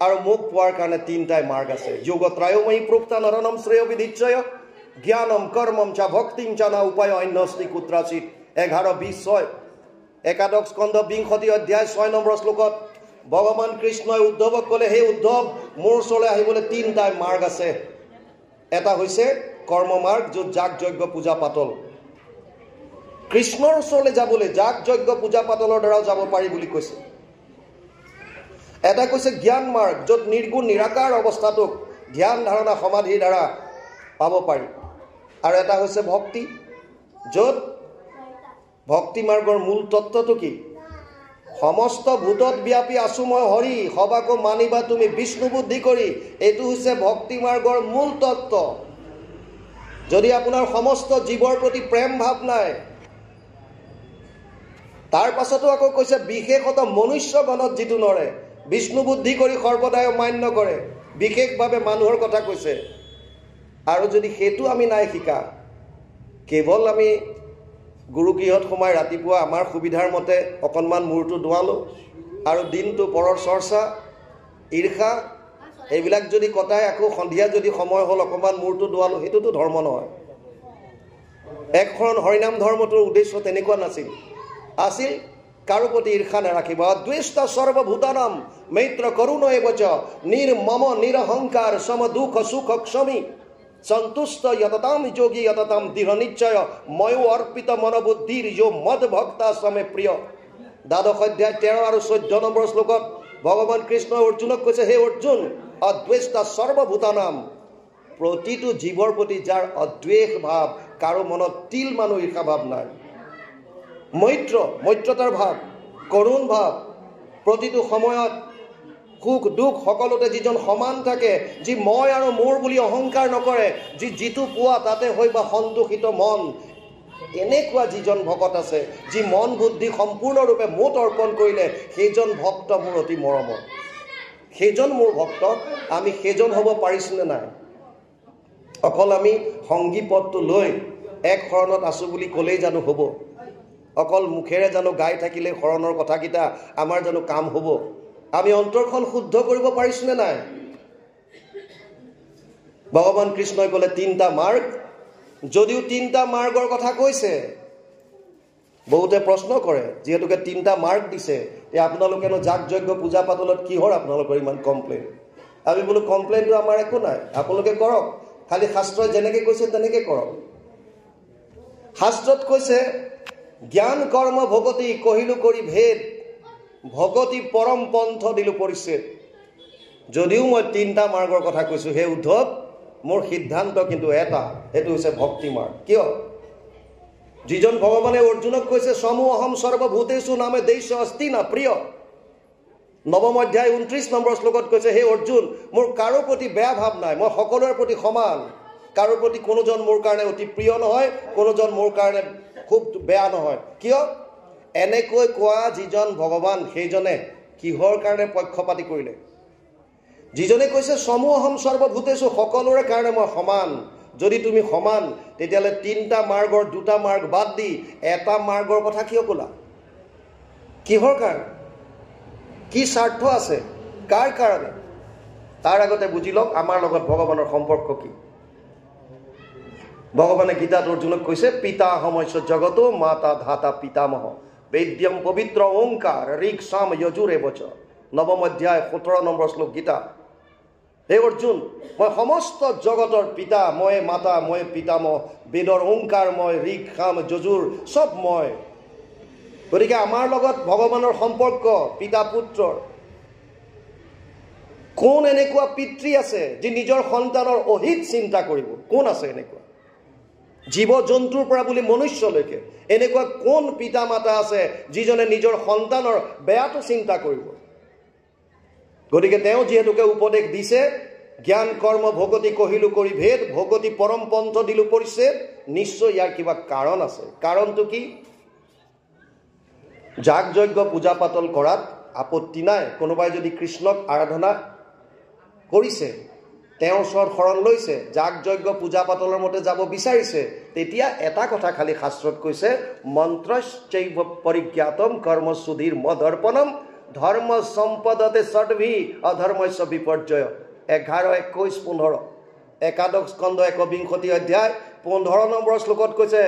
আৰু মোক পোৱাৰ কাৰণে 3টাই মাৰ্গ আছে। যোগত্ৰায়ময়ী প্ৰোক্তা নৰনম শ্ৰেয় বিধিচ্ছয় জ্ঞানম কৰ্মম চা ভক্তিম চা না উপায় অন্যস্তি কুত্ৰাচিত। 11:20 একাদশ স্কন্ধ 20 অধ্যায় 6 নম্বৰ শ্লোকত ভগৱান কৃষ্ণই উদ্ধৱক ক'লে, হে উদ্ধৱ, মোৰ ওচৰলৈ আহিবলৈ 3টাই মাৰ্গ আছে। এটা হৈছে কৰ্ম মাৰ্গ, য'ত যাগ যজ্ঞ পূজা পাতল। কৃষ্ণৰ ওচৰলৈ যাবলৈ যাগ যজ্ঞ পূজা পাতলৰ দ্বাৰাও যাব পাৰি বুলি কৈছে। এটা কৈছে জ্ঞান মাৰ্গ, য'ত নিৰ্গুণ নিৰাকাৰ অৱস্থাটোক ধ্যান ধাৰণা সমাধিৰ দ্বাৰা পাব পাৰি। আৰু এটা হৈছে ভক্তি, য'ত ভক্তি মাৰ্গৰ মূল তত্ত্বটো কি? সমস্ত ভূতত ব্যাপী আছো মই হৰি, সবাকো মানিবা তুমি বিষ্ণু বুদ্ধি কৰি। এইটো হৈছে ভক্তি মাৰ্গৰ মূল তত্ত্ব। যদি আপোনাৰ সমস্ত জীৱৰ প্ৰতি প্ৰেম ভাৱ নাই, তাৰ পাছতো আকৌ কৈছে বিশেষত মনুষ্যগণত যিটো নৰে, বিষ্ণু বুদ্ধি কৰি সৰ্বদাই মান্য কৰে। বিশেষভাৱে মানুহৰ কথা কৈছে। আৰু যদি সেইটো আমি নাই শিকা, কেৱল আমি গুৰুগৃহত সোমাই ৰাতিপুৱা আমাৰ সুবিধাৰ মতে অকণমান মূৰটো ধোৱালোঁ, আৰু দিনটো পৰৰ চৰ্চা, ঈৰ্ষা, এইবিলাক যদি কটাই আকৌ সন্ধিয়া যদি সময় হ'ল অকণমান মূৰটো ধোৱালোঁ, সেইটোতো ধৰ্ম নহয়। এক শৰণ হৰিনাম ধৰ্মটোৰ উদ্দেশ্য তেনেকুৱা নাছিল। আছিল কাৰো প্ৰতি ঈৰ্ষা নাৰাখিব। দ্বেষ্টা সৰ্বভূতানাম মৈত্ৰ কৰুণ এবচ নিৰ্মম নিৰহংকাৰ সম দুঃখ সুখ ক্ষমী সন্তুষ্ট যততাম যোগী যততাম দৃঢ় নিশ্চয় ময়ো অৰ্পিত মনোবুদ্ধিৰ যো মদ ভক্তা সমে প্ৰিয়। 12 অধ্যায় 13 আৰু 14 নম্বৰ শ্লোকত ভগৱান কৃষ্ণই অৰ্জুনক কৈছে, হে অৰ্জুন, অদ্বেষ্টা সৰ্বভূতানাম, প্ৰতিটো জীৱৰ প্ৰতি যাৰ অদ্বেষ ভাৱ, কাৰো মনত তিল মানুহ ঈৰ্ষা ভাৱ নাই। মৈত্ৰতাৰ ভাৱ, কৰুণ ভাৱ, প্ৰতিটো সময়ত সুখ দুখ সকলোতে যিজন সমান থাকে, যি মই আৰু মোৰ বুলি অহংকাৰ নকৰে, যি যিটো পোৱা তাতে হৈ বা সন্তোষিত মন, এনেকুৱা যিজন ভকত আছে, যি মন বুদ্ধি সম্পূৰ্ণৰূপে মোত অৰ্পণ কৰিলে, সেইজন ভক্ত মোৰ অতি মৰমৰ। সেইজন মোৰ ভক্ত। আমি সেইজন হ'ব পাৰিছোনে নাই? অকল আমি সংগী পদটো লৈ এক শৰণত আছোঁ বুলি ক'লেই জানো হ'ব? অকল মুখেৰে জানো গাই থাকিলে শৰণৰ কথাকেইটা আমাৰ জানো কাম হ'ব? আমি অন্তৰখন শুদ্ধ কৰিব পাৰিছোনে নাই? ভগৱান কৃষ্ণই ক'লে 3টা মাৰ্গ। যদিও 3টা মাৰ্গৰ কথা কৈছে, বহুতে প্ৰশ্ন কৰে, যিহেতুকে 3টা মাৰ্গ দিছে, আপোনালোকেনো যাগ যজ্ঞ পূজা পাতলত কিহৰ আপোনালোকৰ ইমান কমপ্লেইন? আমি বোলো কমপ্লেইনটো আমাৰ একো নাই, আপোনালোকে কৰক, খালি শাস্ত্ৰই যেনেকৈ কৈছে তেনেকৈ কৰক। শাস্ত্ৰত কৈছে জ্ঞান কৰ্ম ভগতি কহিলো কৰি ভেদ, ভগতি পৰম পন্থ দিলো পৰিচ্ছেদ। যদিও মই 3টা মাৰ্গৰ কথা কৈছোঁ, হে উদ্ধৱ, মোৰ সিদ্ধান্ত কিন্তু এটা, সেইটো হৈছে ভক্তি মাৰ্গ। কিয়? যিজন ভগৱানে অৰ্জুনক কৈছে সমু অহম সৰ্বভূতেষু নামে দেশ অস্তি না প্ৰিয়, 9ম অধ্যায় 29 নম্বৰ শ্লোকত কৈছে, হে অৰ্জুন, মোৰ কাৰো প্ৰতি বেয়া ভাৱ নাই, মই সকলোৰে প্ৰতি সমান। কাৰো প্ৰতি কোনোজন মোৰ কাৰণে অতি প্ৰিয় নহয়, কোনোজন মোৰ কাৰণে খুব বেয়া নহয়। কিয়? এনেকৈ কোৱা যিজন ভগৱান সেইজনে কিহৰ কাৰণে পক্ষপাতি কৰিলে? যিজনে কৈছে সমুহম সৰ্বভূতেষু, সকলোৰে কাৰণে মই সমান। যদি তুমি সমান, তেতিয়াহ'লে 3টা মাৰ্গৰ 2টা মাৰ্গ বাদ দি এটা মাৰ্গৰ কথা কিয় ক'লা? কিহৰ কাৰণে? কি স্বাৰ্থ আছে? কাৰ কাৰণে? তাৰ আগতে বুজি লওক আমাৰ লগত ভগৱানৰ সম্পৰ্ক কি। ভগৱানে গীতাত অৰ্জুনক কৈছে, পিতা সমস্য জগতো মাতা ধাতা পিতামহ বেদ্যম পবিত্ৰ ওংকাৰ ঋক সাম যজুৰে বচ। 9ম অধ্যায় 17 নম্বৰ শ্লোক গীতা। হে অৰ্জুন, মই সমস্ত জগতৰ পিতা, মই মাতা, মই পিতামহ, বেদৰ ওংকাৰ মই, ঋক সাম যজুৰ চব মই। গতিকে আমাৰ লগত ভগৱানৰ সম্পৰ্ক পিতা পুত্ৰৰ। কোন এনেকুৱা পিতৃ আছে যি নিজৰ সন্তানৰ অহিত চিন্তা কৰিব? কোন আছে এনেকুৱা? জীৱ জন্তুৰ পৰা বুলি মনুষ্যলৈকে এনেকুৱা কোন পিতা মাতা আছে যিজনে নিজৰ সন্তানৰ বেয়াটো চিন্তা কৰিব? গতিকে তেওঁ যিহেতুকে উপদেশ দিছে, জ্ঞান কৰ্ম ভগতি কহিলো কৰি ভেদ, ভগতি পৰম পন্থ দিলো পৰিছেদ, নিশ্চয় ইয়াৰ কিবা কাৰণ আছে। কাৰণটো কি? যাগ যজ্ঞ পূজা পাতল কৰাত আপত্তি নাই। কোনোবাই যদি কৃষ্ণক আৰাধনা কৰিছে, তেওঁৰ ওচৰত শৰণ লৈছে, যাগ যজ্ঞ পূজা পাতলৰ মতে যাব বিচাৰিছে, তেতিয়া এটা কথা খালি শাস্ত্ৰত কৈছে, মন্ত্ৰশ্চৈব পৰিজ্ঞাতম কৰ্মসুধীৰ মদৰ্পণম ধৰ্ম সম্পদতে ষডভি অধৰ্মস্য বিপৰ্যয়। 11, 21, 15 একাদশ স্কন্ধ 21 অধ্যায় 15 নম্বৰ শ্লোকত কৈছে,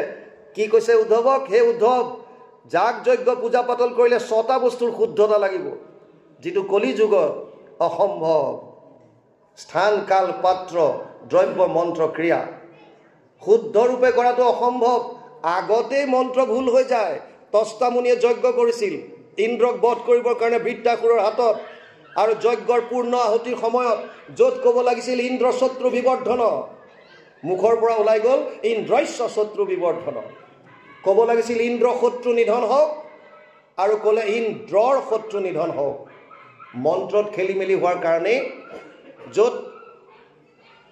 কি কৈছে উদ্ধৱক? হে উদ্ধৱ, যাগ যজ্ঞ পূজা পাতল কৰিলে 6টা বস্তুৰ শুদ্ধতা লাগিব, যিটো কলি যুগত অসম্ভৱ। স্থান কাল পাত্ৰ দ্ৰব্য মন্ত্ৰ ক্ৰিয়া শুদ্ধ ৰূপে কৰাটো অসম্ভৱ। আগতেই মন্ত্ৰ ভুল হৈ যায়। তস্তা মুনিয়ে যজ্ঞ কৰিছিল ইন্দ্ৰক বধ কৰিবৰ কাৰণে বৃত্তাসুৰৰ হাতত, আৰু যজ্ঞৰ পূৰ্ণ আহুতিৰ সময়ত য'ত ক'ব লাগিছিল ইন্দ্ৰ শত্ৰু বিবৰ্ধন, মুখৰ পৰা ওলাই গ'ল ইন্দ্ৰস্য শত্ৰু বিবৰ্ধন। ক'ব লাগিছিল ইন্দ্ৰ শত্ৰু নিধন হওক, আৰু ক'লে ইন্দ্ৰৰ শত্ৰু নিধন হওক। মন্ত্ৰত খেলি মেলি হোৱাৰ কাৰণেই য'ত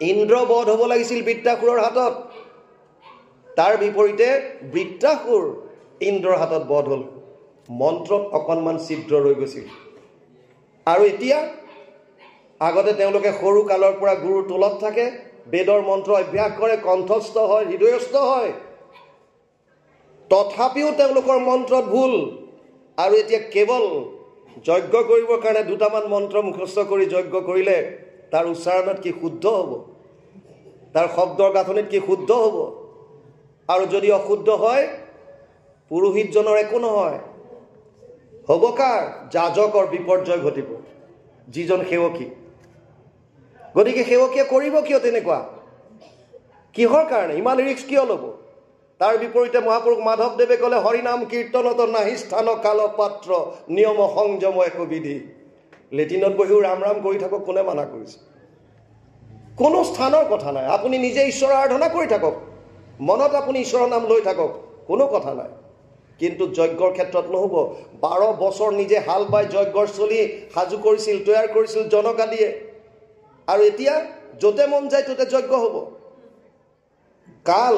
ইন্দ্ৰ বধ হ'ব লাগিছিল বৃত্তাসুৰৰ হাতত, তাৰ বিপৰীতে বৃত্তাসুৰ ইন্দ্ৰৰ হাতত বধ হ'ল। মন্ত্ৰত অকণমান ছিদ্ৰ ৰৈ গৈছিল। আৰু এতিয়া আগতে তেওঁলোকে সৰু কালৰ পৰা গুৰুৰ টোলত থাকে, বেদৰ মন্ত্ৰ অভ্যাস কৰে, কণ্ঠস্থ হয়, হৃদয়স্থ হয়, তথাপিও তেওঁলোকৰ মন্ত্ৰত ভুল। আৰু এতিয়া কেৱল যজ্ঞ কৰিবৰ কাৰণে 2টামান মন্ত্ৰ মুখস্থ কৰি যজ্ঞ কৰিলে তাৰ উচ্চাৰণত কি শুদ্ধ হ'ব? তাৰ শব্দৰ গাঁথনিত কি শুদ্ধ হ'ব? আৰু যদি অশুদ্ধ হয়, পুৰোহিতজনৰ একো নহয়, হ'ব কাৰ? যাজকৰ বিপৰ্যয় ঘটিব, যিজন সেৱকী। গতিকে সেৱকীয়ে কৰিব কিয় তেনেকুৱা? কিহৰ কাৰণে ইমান ৰিক্স কিয় ল'ব? তাৰ বিপৰীতে মহাপুৰুষ মাধৱদেৱে ক'লে, হৰিনাম কীৰ্তনত নাহি স্থান কাল পাত্ৰ নিয়ম সংযম একো বিধি। লেটিনত বহিও ৰাম ৰাম কৰি থাকক, কোনে মানা কৰিছে? কোনো স্থানৰ কথা নাই। আপুনি নিজে ঈশ্বৰৰ আৰাধনা কৰি থাকক, মনত আপুনি ঈশ্বৰৰ নাম লৈ থাকক, কোনো কথা নাই। কিন্তু যজ্ঞৰ ক্ষেত্ৰত নহ'ব। 12 বছৰ নিজে হাল বাই যজ্ঞৰ চলি সাজু কৰিছিল, তৈয়াৰ কৰিছিল জনক আদিয়ে, আৰু এতিয়া য'তে মন যায় ত'তে যজ্ঞ হ'ব। কাল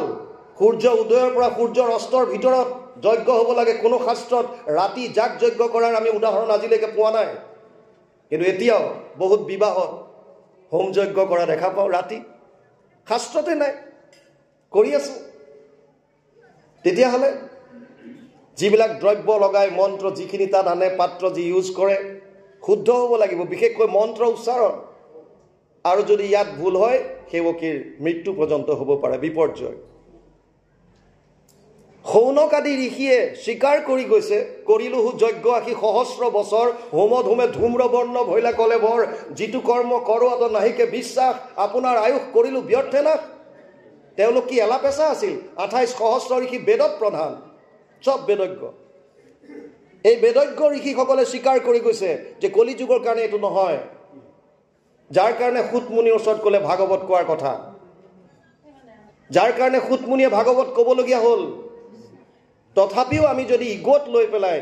সূৰ্য উদয়ৰ পৰা সূৰ্যৰ অস্তৰ ভিতৰত যজ্ঞ হ'ব লাগে। কোনো শাস্ত্ৰত ৰাতি যাগ যজ্ঞ কৰাৰ আমি উদাহৰণ আজিলৈকে পোৱা নাই। কিন্তু এতিয়াও বহুত বিবাহত হোম যজ্ঞ কৰা দেখা পাওঁ ৰাতি, শাস্ত্ৰতে নাই, কৰি আছো। তেতিয়াহ'লে যিবিলাক দ্ৰব্য লগাই মন্ত্ৰ যিখিনি তাত আনে, পাত্ৰ যি ইউজ কৰে, শুদ্ধ হ'ব লাগিব, বিশেষকৈ মন্ত্ৰ উচ্চাৰণ। আৰু যদি ইয়াত ভুল হয়, সেৱকীৰ মৃত্যু পৰ্যন্ত হ'ব পাৰে, বিপৰ্যয়। শৌনক আদি ঋষিয়ে স্বীকাৰ কৰি গৈছে, কৰিলোহু যজ্ঞ আশী সহস্ৰ বছৰ, হোম ধুমে ধূম্ৰবৰ্ণ ভৈলা কলে ভৰ, যিটো কৰ্ম কৰোৱাত নাহিকে বিশ্বাস, আপোনাৰ আয়ুস কৰিলো ব্যৰ্থে নাশ। তেওঁলোক কি এলাপেচা আছিল? 28 সহস্ৰ ঋষি বেদত প্ৰধান, চব বেদজ্ঞ। এই বেদজ্ঞ ঋষিসকলে স্বীকাৰ কৰি গৈছে যে কলি যুগৰ কাৰণে এইটো নহয়, যাৰ কাৰণে সুতমুনিৰ ওচৰত ক'লে ভাগৱত কোৱাৰ কথা, যাৰ কাৰণে সুতমুনিয়ে ভাগৱত ক'বলগীয়া হ'ল। তথাপিও আমি যদি ইগত লৈ পেলাই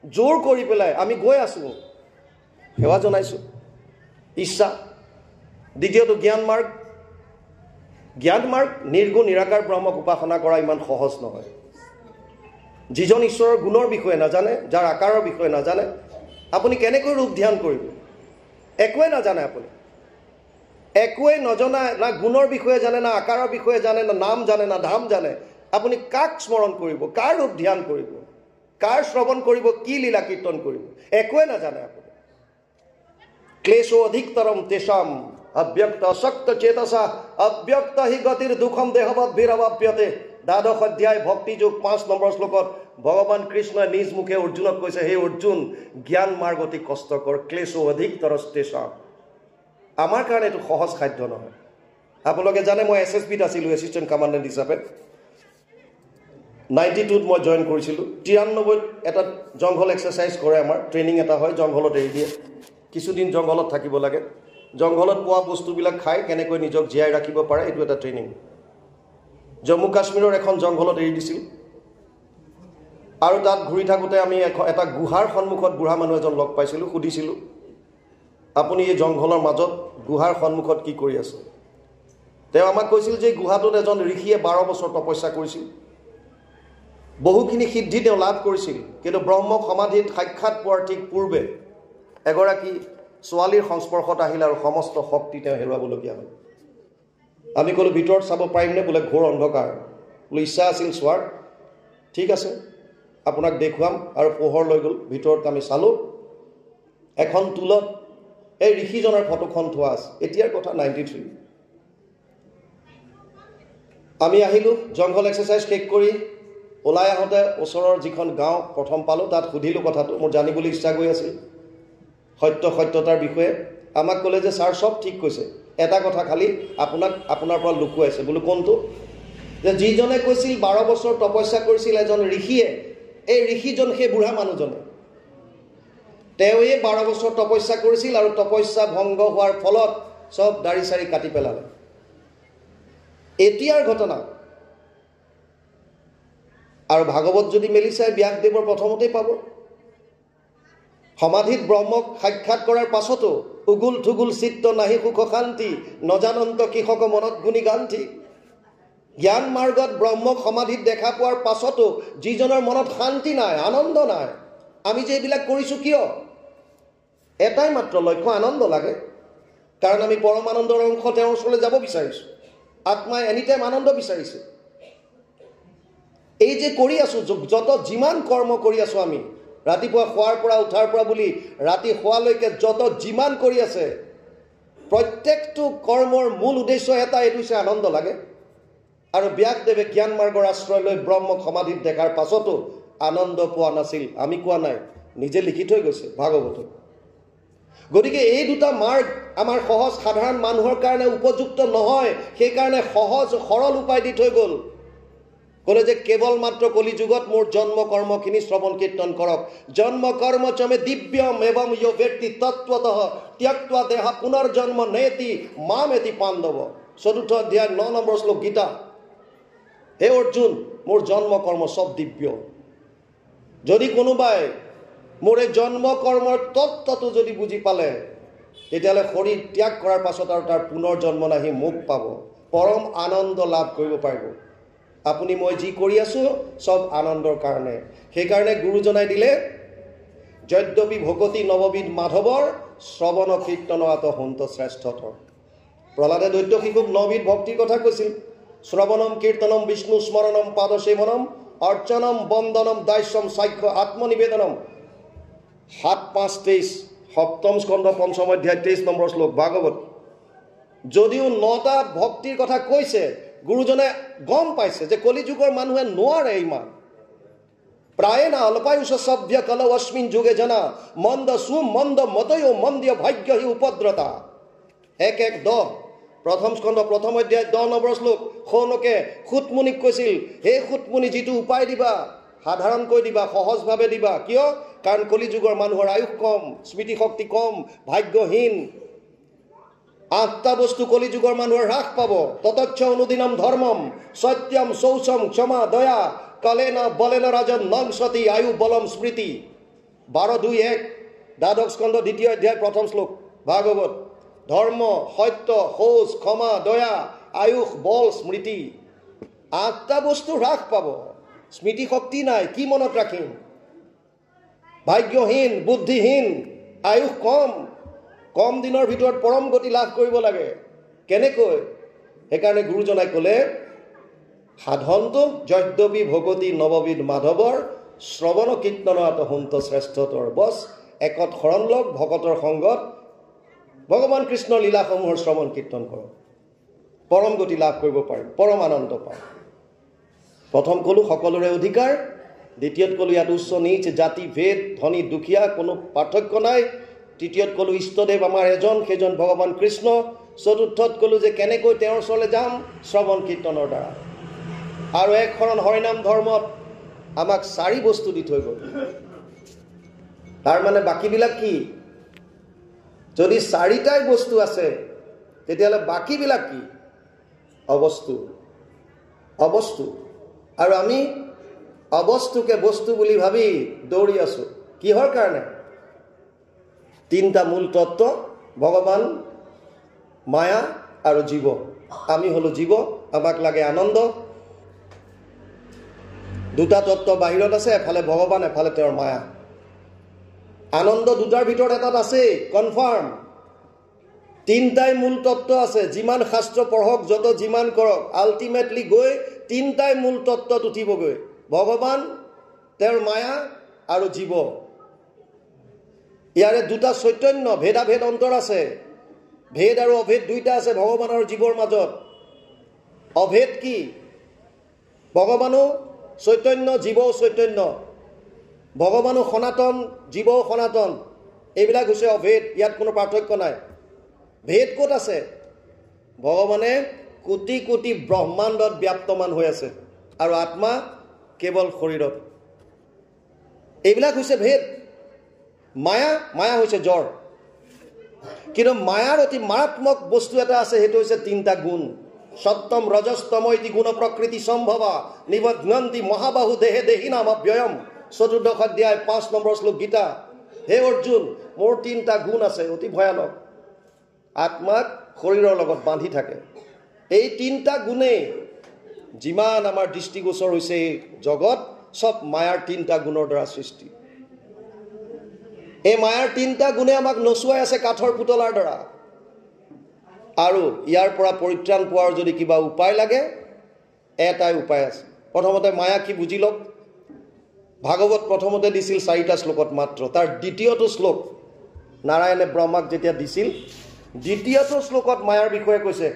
জোৰ কৰি পেলাই আমি গৈ আছোঁ, সেৱা জনাইছোঁ, ইচ্ছা। দ্বিতীয়টো জ্ঞান মাৰ্গ, জ্ঞান মাৰ্গ নিৰ্গুণ নিৰাকাৰ ব্ৰহ্মক উপাসনা কৰা ইমান সহজ নহয়। যিজন ঈশ্বৰৰ গুণৰ বিষয়ে নাজানে, যাৰ আকাৰৰ বিষয়ে নাজানে, আপুনি কেনেকৈ ৰূপ ধ্যান কৰিব? একোৱে নাজানে আপুনি, একোৱে নজনা, না গুণৰ বিষয়ে জানে, না আকাৰৰ বিষয়ে জানে, না নাম জানে, না ধাম জানে। আপুনি কাক স্মৰণ কৰিব, কাৰ ৰূপ ধ্যান কৰিব, কাৰ শ্ৰৱণ কৰিব, কি লীলা কীৰ্তন কৰিব? একোৱে নাজানে আপুনি। ক্লেশো অধিকতৰম তেষাম অব্যক্ত অশক্ত চেতসা অব্যক্ত হি গতিৰ দুখম দেহবদ্ভিৰৱাপ্যতে। ১২ অধ্যায় ভক্তিযোগ ৫ নম্বৰ শ্লোকত ভগৱান কৃষ্ণই নিজ মুখে অৰ্জুনক কৈছে, হে অৰ্জুন, জ্ঞান মাৰ্গ অতি কষ্টকৰ, ক্লেশো অধিকতৰ তেষাম। আমাৰ কাৰণে এইটো সহজ খাদ্য নহয়। আপোনালোকে জানে মই SSBত আছিলোঁ, এছিষ্টেণ্ট কমাণ্ডেণ্ট হিচাপে। 92ত মই জইন কৰিছিলোঁ। 93ত এটা জংঘল এক্সাৰচাইজ কৰে, আমাৰ ট্ৰেইনিং এটা হয়, জংঘলত এৰি দিয়ে। কিছুদিন জংঘলত থাকিব লাগে, জংঘলত পোৱা বস্তুবিলাক খাই কেনেকৈ নিজক জীয়াই ৰাখিব পাৰে, এইটো এটা ট্ৰেইনিং। জম্মু কাশ্মীৰৰ এখন জংঘলত এৰি দিছিল, আৰু তাত ঘূৰি থাকোঁতে আমি এটা গুহাৰ সন্মুখত বুঢ়া মানুহ এজন লগ পাইছিলোঁ। সুধিছিলোঁ, আপুনি এই জংঘলৰ মাজত গুহাৰ সন্মুখত কি কৰি আছে? তেওঁ আমাক কৈছিল যে গুহাটোত এজন ঋষিয়ে 12 বছৰ তপস্যা কৰিছিল, বহুখিনি সিদ্ধি তেওঁ লাভ কৰিছিল, কিন্তু ব্ৰহ্মক সমাধিত সাক্ষাৎ পোৱাৰ ঠিক পূৰ্বে এগৰাকী ছোৱালীৰ সংস্পৰ্শত আহিল আৰু সমস্ত শক্তি তেওঁ হেৰুৱাবলগীয়া হ'ল। আমি ক'লোঁ, ভিতৰত চাব পাৰিমনে? বোলে ঘোৰ অন্ধকাৰ। বোলে ইচ্ছা আছিল চোৱাৰ, ঠিক আছে আপোনাক দেখুৱাম। আৰু পোহৰ লৈ গ'ল, ভিতৰত আমি চালোঁ। এখন টুলত এই ঋষিজনৰ ফটোখন থোৱা আছে, এতিয়াৰ কথা 93। আমি আহিলোঁ, জংঘল এক্সাৰচাইজ শেষ কৰি ওলাই আহোঁতে ওচৰৰ যিখন গাঁও প্ৰথম পালোঁ, তাত সুধিলোঁ কথাটো, মোৰ জানিবলৈ ইচ্ছা গৈ আছিল সত্যতাৰ বিষয়ে। আমাক ক'লে যে ছাৰ চব ঠিক কৈছে, এটা কথা খালি আপোনাৰ পৰা লুকুৱাইছে। বোলো কোনটো? যে যিজনে কৈছিল 12 বছৰ তপস্যা কৰিছিল এজন ঋষিয়ে, এই ঋষিজন সেই বুঢ়া মানুহজনে। তেওঁৱে 12 বছৰ তপস্যা কৰিছিল, আৰু তপস্যা ভংগ হোৱাৰ ফলত চব দাড়ি চাৰি কাটি পেলালে। এতিয়াৰ ঘটনা। আৰু ভাগৱত যদি মেলি চাই, ব্যাসদেৱৰ প্ৰথমতেই পাব। সমাধিত ব্ৰহ্মক সাক্ষাৎ কৰাৰ পাছতো উগুল থুগুল চিত্ত নাহি সুখ শান্তি, নজানন্ত কৃষক মনত গুণী গান্তি। জ্ঞান মাৰ্গত ব্ৰহ্মক সমাধিত দেখা পোৱাৰ পাছতো যিজনৰ মনত শান্তি নাই, আনন্দ নাই। আমি যে এইবিলাক কৰিছোঁ কিয়? এটাই মাত্ৰ লক্ষ্য, আনন্দ লাগে। কাৰণ আমি পৰমানন্দৰ অংশ, তেওঁৰ ওচৰলৈ যাব বিচাৰিছোঁ। আত্মাই এনিটাইম আনন্দ বিচাৰিছে। এই যে কৰি আছোঁ, যিমান কৰ্ম কৰি আছোঁ আমি, ৰাতিপুৱা শোৱাৰ পৰা উঠাৰ পৰা বুলি ৰাতি শোৱালৈকে যিমান কৰি আছে, প্ৰত্যেকটো কৰ্মৰ মূল উদ্দেশ্য এটা, এইটো হৈছে আনন্দ লাগে। আৰু ব্যাসদেৱে জ্ঞান মাৰ্গৰ আশ্ৰয় লৈ ব্ৰহ্মক সমাধিত দেখাৰ পাছতো আনন্দ পোৱা নাছিল। আমি কোৱা নাই, নিজে লিখি থৈ গৈছে ভাগৱতত। গতিকে এই দুটা মাৰ্গ আমাৰ সহজ সাধাৰণ মানুহৰ কাৰণে উপযুক্ত নহয়। সেইকাৰণে সহজ সৰল উপায় দি থৈ গ'ল। ক'লে যে কেৱল মাত্ৰ কলি যুগত মোৰ জন্ম কৰ্মখিনি শ্ৰৱণ কীৰ্তন কৰক। জন্ম কৰ্ম চমে দিব্যম এৱম য় ব্যক্তি তত্ত্বতঃ ত্যক্ত্বা দেহা পুনৰ্জন্ম নেতি মামেতি পাণ্ডৱ। 4ৰ্থ অধ্যায় 9 নম্বৰ শ্লোক গীতা। হে অৰ্জুন, মোৰ জন্ম কৰ্ম চব দিব্য। যদি কোনোবাই মোৰ এই জন্ম কৰ্মৰ তত্ত্বটো যদি বুজি পালে, তেতিয়াহ'লে শৰীৰ ত্যাগ কৰাৰ পাছত আৰু তাৰ পুনৰ জন্ম নাহি মোক পাব, পৰম আনন্দ লাভ কৰিব পাৰিব। আপুনি মই যি কৰি আছোঁ চব আনন্দৰ কাৰণে। সেইকাৰণে গুৰুজনাই দিলে, যদ্যপি ভকতি নৱবিধ মাধৱৰ শ্ৰৱণ কীৰ্তন আত সন্ত শ্ৰেষ্ঠতৰ। প্ৰহ্লাদে দৈত্য শিশুক 9বিধ ভক্তিৰ কথা কৈছিল। শ্ৰৱণম কীৰ্তনম বিষ্ণু স্মৰণম পাদসেৱনম অৰ্চনম বন্দনম দাস্যম সাক্ষ্য আত্মনিবেদনম। 7-5-23 সপ্তম স্কন্ধ 5ম অধ্যায় 23 নম্বৰ শ্লোক ভাগৱত। যদিও 9টা ভক্তিৰ কথা কৈছে, গুৰুজনে গম পাইছে যে কলিযুগৰ মানুহে নোৱাৰে ইমান। প্ৰায়ে না অল্পায়ুষ সভ্য কল অস্মিন যুগে জনা মন্দ সুমন্দ মতয় মন্দিয় ভাগ্য হি উপদ্ৰতা। 1:10 প্ৰথম স্কন্ধ 1ম অধ্যায় 10 নম্বৰ শ্লোক। সৌনকে সুতমুনিক কৈছিল, হে সুতমুনি, যিটো উপায় দিবা সাধাৰণকৈ দিবা, সহজভাৱে দিবা। কিয়? কাৰণ কলিযুগৰ মানুহৰ আয়ুস কম, স্মৃতিশক্তি কম, ভাগ্যহীন। 8টা বস্তু কলিযুগৰ মানুহৰ হ্ৰাস পাব। ততচ্ছ অনুদিনম ধৰ্মম সত্যম শৌচম ক্ষমা দয়া কলেনা বলেন ৰাজন নং সতী আয়ু বলম স্মৃতি। 12:2-1 দ্বাদশ স্কন্ধ 2য় অধ্যায় 1ম শ্লোক ভাগৱত। ধৰ্ম, সত্য, শৌচ, ক্ষমা, দয়া আয়ুষ, বল, স্মৃতি, 8টা বস্তু হ্ৰাস পাব। স্মৃতি শক্তি নাই, কি মনত ৰাখিম? ভাগ্যহীন, বুদ্ধিহীন, আয়ুষ কম দিনৰ ভিতৰত পৰম গতি লাভ কৰিব লাগে। কেনেকৈ? সেইকাৰণে গুৰুজনাই ক'লে, সাধনটো যদ্যপি ভগতি নৱবিধ মাধৱৰ, শ্ৰৱণ কীৰ্তনত হন্ত শ্ৰেষ্ঠতৰ। বছ একত শৰণ লগ, ভকতৰ সংগত ভগৱান কৃষ্ণৰ লীলাসমূহৰ শ্ৰৱণ কীৰ্তন কৰক, পৰম গতি লাভ কৰিব পাৰিম, পৰম আনন্দ পাম। প্ৰথম ক'লোঁ সকলোৰে অধিকাৰ, দ্বিতীয়ত ক'লোঁ ইয়াত উচ্চ নীচ, জাতি ভেদ, ধনী দুখীয়া কোনো পাৰ্থক্য নাই। তৃতীয়ত ক'লোঁ ইষ্টদেৱ আমাৰ এজন, সেইজন ভগৱান কৃষ্ণ। চতুৰ্থত ক'লোঁ যে কেনেকৈ তেওঁৰ ওচৰলৈ যাম, শ্ৰৱণ কীৰ্তনৰ দ্বাৰা। আৰু এক শৰণ হৰিনাম ধৰ্মত আমাক 4 বস্তু দি থৈ গ'ল। তাৰ মানে বাকীবিলাক কি? যদি 4টাই বস্তু আছে তেতিয়াহ'লে বাকীবিলাক কি? অবস্তু। আৰু আমি অবস্তুকে বস্তু বুলি ভাবি দৌৰি আছো। কিহৰ কাৰণে? 3টা মূল তত্ত্ব, ভগৱান, মায়া আৰু জীৱ। আমি হলো জীৱ, আমাক লাগে আনন্দ। 2টা তত্ত্ব বাহিৰত আছে, এফালে ভগৱান, এফালে তেওঁৰ মায়া। আনন্দ 2টাৰ ভিতৰত এটাত আছে, কনফাৰ্ম। 3টাই মূল তত্ত্ব আছে, যিমান শাস্ত্ৰ পঢ়ক, যত যিমান কৰক, আল্টিমেটলি গৈ 3টাই মূল তত্ত্বত উঠিবগৈ, ভগৱান, তেওঁৰ মায়া আৰু জীৱ। ইয়াৰে 2টা চৈতন্য, ভেদাভেদ অন্তৰ আছে। ভেদ আৰু অভেদ 2টা আছে ভগৱান আৰু জীৱৰ মাজত। অভেদ কি? ভগৱানো চৈতন্য, জীৱও চৈতন্য। ভগৱানো সনাতন, জীৱও সনাতন। এইবিলাক হৈছে অভেদ, ইয়াত কোনো পাৰ্থক্য নাই। ভেদ ক'ত আছে? ভগৱানে কোটি কোটি ব্ৰহ্মাণ্ডত ব্যাপ্তমান হৈ আছে আৰু আত্মা কেৱল শৰীৰত। এইবিলাক হৈছে ভেদ। মায়া হৈছে জ্বৰ। কিন্তু মায়াৰ অতি মাৰাত্মক বস্তু এটা আছে, সেইটো হৈছে 3টা গুণ। সত্যম ৰজস্তম ইতি গুণ প্ৰকৃতি সম্ভৱা নিবধ্নন্তি মহাবাহু দেহে দেহি নাম অব্যয়ম। 4th অধ্যায় 5 নম্বৰ শ্লোক গীতা। হে অৰ্জুন, মোৰ 3টা গুণ আছে, অতি ভয়ানক। আত্মাক শৰীৰৰ লগত বান্ধি থাকে। এই 3টা গুণেই যিমান আমাৰ দৃষ্টিগোচৰ হৈছে এই জগত, সব মায়াৰ 3টা গুণৰ দ্বাৰা সৃষ্টি। এই মায়াৰ 3টা গুণে আমাক নচুৱাই আছে কাঠৰ পুতলাৰ দ্বাৰা। আৰু ইয়াৰ পৰা পৰিত্ৰাণ পোৱাৰ যদি কিবা উপায় লাগে, এটাই উপায় আছে। প্ৰথমতে মায়া কি বুজি লওক। ভাগৱত প্ৰথমতে দিছিল 4টা শ্লোকত মাত্ৰ। তাৰ 2য়টো শ্লোক নাৰায়ণে ব্ৰহ্মাক যেতিয়া দিছিল, 2য়টো শ্লোকত মায়াৰ বিষয়ে কৈছে।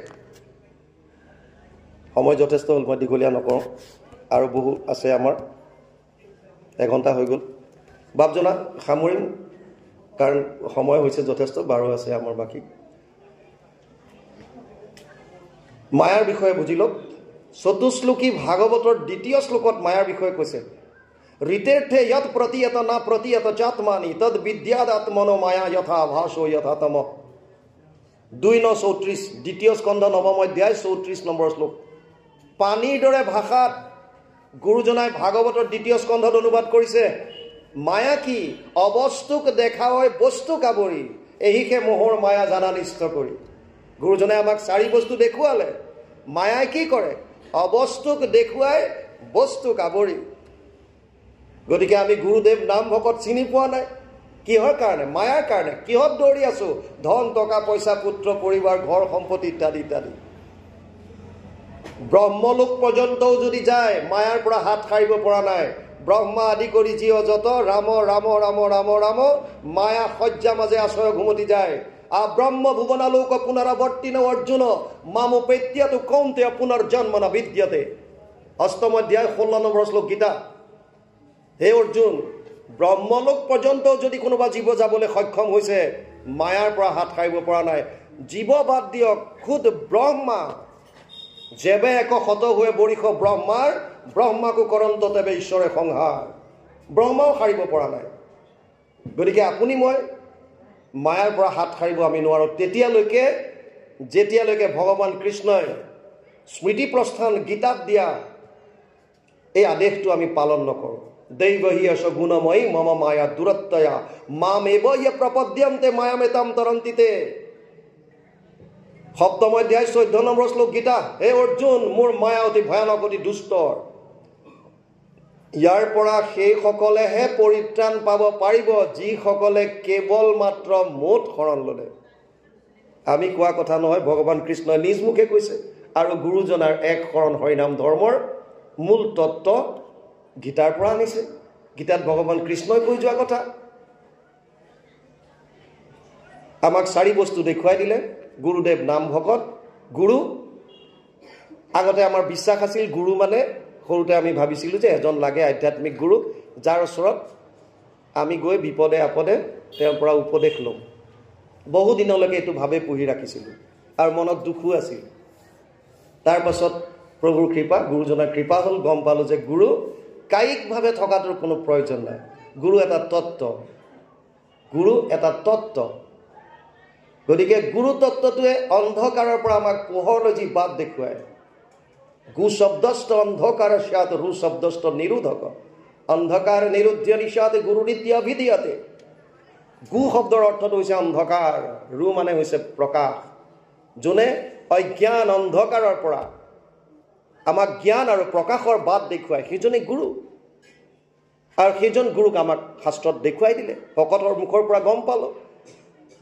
সময় যথেষ্ট হ'ল, মই দীঘলীয়া নকৰোঁ, আৰু বহু আছে আমাৰ, 1 ঘণ্টা হৈ গ'ল। বাপজনা সামৰিম, কাৰণ সময় হৈছে যথেষ্ট, 12 আছে আমাৰ বাকী। মায়াৰ বিষয়ে বুজি লওক। 4th শ্লোকী ভাগৱতৰ 2য় শ্লোকত মায়াৰ বিষয়ে কৈছে। ঋতেৰ্থে যৎ প্ৰতীয়ত না প্ৰতীয়ত চাত্মানি তদ বিদ্যাদ আত্মনো মায়া যথা ভাসো যথা তম। 2:34, 2য় স্কন্ধ 9ম অধ্যায় 34 নম্বৰ শ্লোক। পানীৰ দৰে ভাষাত গুৰুজনাই ভাগৱতৰ 2য় স্কন্ধত অনুবাদ কৰিছে। মায়া কি? অবস্তুক দেখা হয় বস্তু কাবৰি, এহিকে মোহৰ মায়া জানা নিষ্ঠ কৰি। গুৰুজনাই আমাক 4 বস্তু দেখুৱালে। মায়াই কি কৰে? অবস্তুক দেখুৱাই বস্তু কাবৰি। গতিকে আমি গুৰুদেৱ নাম ভকত চিনি পোৱা নাই। কিহৰ কাৰণে? মায়াৰ কাৰণে। কিহত দৌৰি আছো? ধন, টকা, পইচা, পুত্ৰ, পৰিবাৰ, ঘৰ, সম্পত্তি ইত্যাদি ইত্যাদি। ব্ৰহ্মলোক পৰ্যন্তও যদি যায়, মায়াৰ পৰা হাত সাৰিব পৰা নাই। ব্ৰহ্মা আদি কৰি যি অযত ৰাম ৰাম ৰাম ৰাম ৰাম, মায়া শয্যা মাজে আশ্ৰয় ঘুমতি যায়। ব্ৰহ্ম ভুৱনালোক পুনৰাৱৰ্তিন অৰ্জুন মামোপেত্যাতু কৌন্তেয় পুনৰ্জন্ম ন বিদ্যতে। 8ম অধ্যায় 16 নম্বৰ শ্লোক গীতা। হে অৰ্জুন, ব্ৰহ্মলোক পৰ্যন্তও যদি কোনোবা জীৱ যাবলৈ সক্ষম হৈছে, মায়াৰ পৰা হাত সাৰিব পৰা নাই। জীৱ বাদ দিয়ক, খুদ ব্ৰহ্মা যেবে এক শত হৈ বৰিষ ব্ৰহ্মাৰ, ব্ৰহ্মাকো কৰন্ত তেবে ঈশ্বৰে সংহাৰ। ব্ৰহ্মাও সাৰিব পৰা নাই। গতিকে আপুনি মই মায়াৰ পৰা হাত সাৰিব আমি নোৱাৰোঁ যেতিয়ালৈকে ভগৱান কৃষ্ণই স্মৃতি প্ৰস্থান গীতাত দিয়া এই আদেশটো আমি পালন নকৰোঁ। দৈৱহী আস গুণময়ী মম মায়া দূৰত্বয়া মাম এব ইয়ে প্ৰপদ্যন্তে মায়ামেতাম তৰন্তিতে। সপ্তম অধ্যায় 14 নম্বৰ শ্লোক গীতা, হে অৰ্জুন মোৰ মায়া অতি ভয়ানক অতি দুষ্ট, ইয়াৰ পৰা সেইসকলেহে পৰিত্ৰাণ পাব পাৰিব যিসকলে কেৱল মাত্ৰ মোত শৰণ ল'লে। আমি কোৱা কথা নহয়, ভগৱান কৃষ্ণই নিজ মুখে কৈছে। আৰু গুৰুজনাৰ এক শৰণ হৰিনাম ধৰ্মৰ মূল তত্ত্ব গীতাৰ পৰা আনিছে। গীতাত ভগৱান কৃষ্ণই কৈ যোৱা কথা। আমাক 4 বস্তু দেখুৱাই দিলে। গুৰুদেৱ নাম ভকত, গুৰু। আগতে আমাৰ বিশ্বাস আছিল গুৰু মানে, সৰুতে আমি ভাবিছিলোঁ যে এজন লাগে আধ্যাত্মিক গুৰু, যাৰ ওচৰত আমি গৈ বিপদে আপদে তেওঁৰ পৰা উপদেশ ল'ম। বহু দিনলৈকে এইটো ভাবে পুহি ৰাখিছিলোঁ আৰু মনত দুখো আছিল। তাৰ পাছত প্ৰভুৰ কৃপা, গুৰুজনাৰ কৃপা হ'ল, গম পালোঁ যে গুৰু কায়িকভাৱে থকাটোৰ কোনো প্ৰয়োজন নাই। গুৰু এটা তত্ত্ব, গুৰু এটা তত্ত্ব। গতিকে গুৰু তত্ত্বটোৱে অন্ধকাৰৰ পৰা আমাক পোহৰলৈ যি বাট দেখুৱায়। গু শব্দস্থ অন্ধকাৰ স্যাৎ ৰু শব্দস্থ নিৰোধক, অন্ধকাৰ নিৰুদ্ধ নিশাত গুৰু নিত্য অভিধীয়তে। গু শব্দৰ অৰ্থটো হৈছে অন্ধকাৰ, ৰু মানে হৈছে প্ৰকাশ। যোনে অজ্ঞান অন্ধকাৰৰ পৰা আমাক জ্ঞান আৰু প্ৰকাশৰ বাট দেখুৱায়, সেইজনেই গুৰু। আৰু সেইজন গুৰুক আমাক শাস্ত্ৰত দেখুৱাই দিলে। ভকতৰ মুখৰ পৰা গম পালোঁ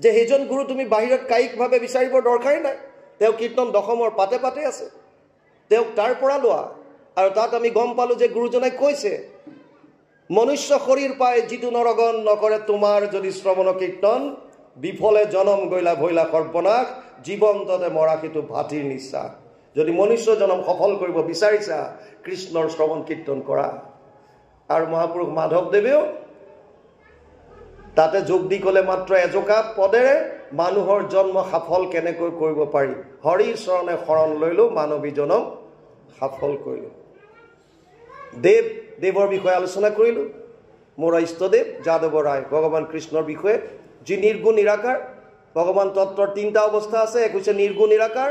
যে সেইজন গুৰু তুমি বাহিৰত কায়িকভাৱে বিচাৰিব দৰকাৰেই নাই। তেওঁ কীৰ্তন দশমৰ পাতে পাতে আছে, তেওঁক তাৰ পৰা লোৱা। আৰু তাত আমি গম পালোঁ যে গুৰুজনাই কৈছে, মনুষ্য শৰীৰ পাই যিটো নৰগণ নকৰে তোমাৰ যদি শ্ৰৱণ কীৰ্তন, বিফলে জনম গৈলা ভৈলা সৰ্বনাশ, জীৱন্ততে মৰা সেইটো ভাতিৰ নিশ্বাস। যদি মনুষ্য জনম সফল কৰিব বিচাৰিছা, কৃষ্ণৰ শ্ৰৱণ কীৰ্তন কৰা। আৰু মহাপুৰুষ মাধৱদেৱেও তাতে যোগ দি ক'লে, মাত্ৰ এজোকা পদেৰে মানুহৰ জন্ম সফল কেনেকৈ কৰিব পাৰি। হৰিৰ চৰণে শৰণ লৈলো, মানৱী জনম সফল কৰিলোঁ। দেৱৰ বিষয়ে আলোচনা কৰিলোঁ। মোৰ ইষ্টদেৱ যাদৱ ৰায় ভগৱান কৃষ্ণৰ বিষয়ে, যি নিৰ্গুণ নিৰাকাৰ। ভগৱান তত্ত্বৰ 3টা অৱস্থা আছে। এক হৈছে নিৰ্গুণ নিৰাকাৰ,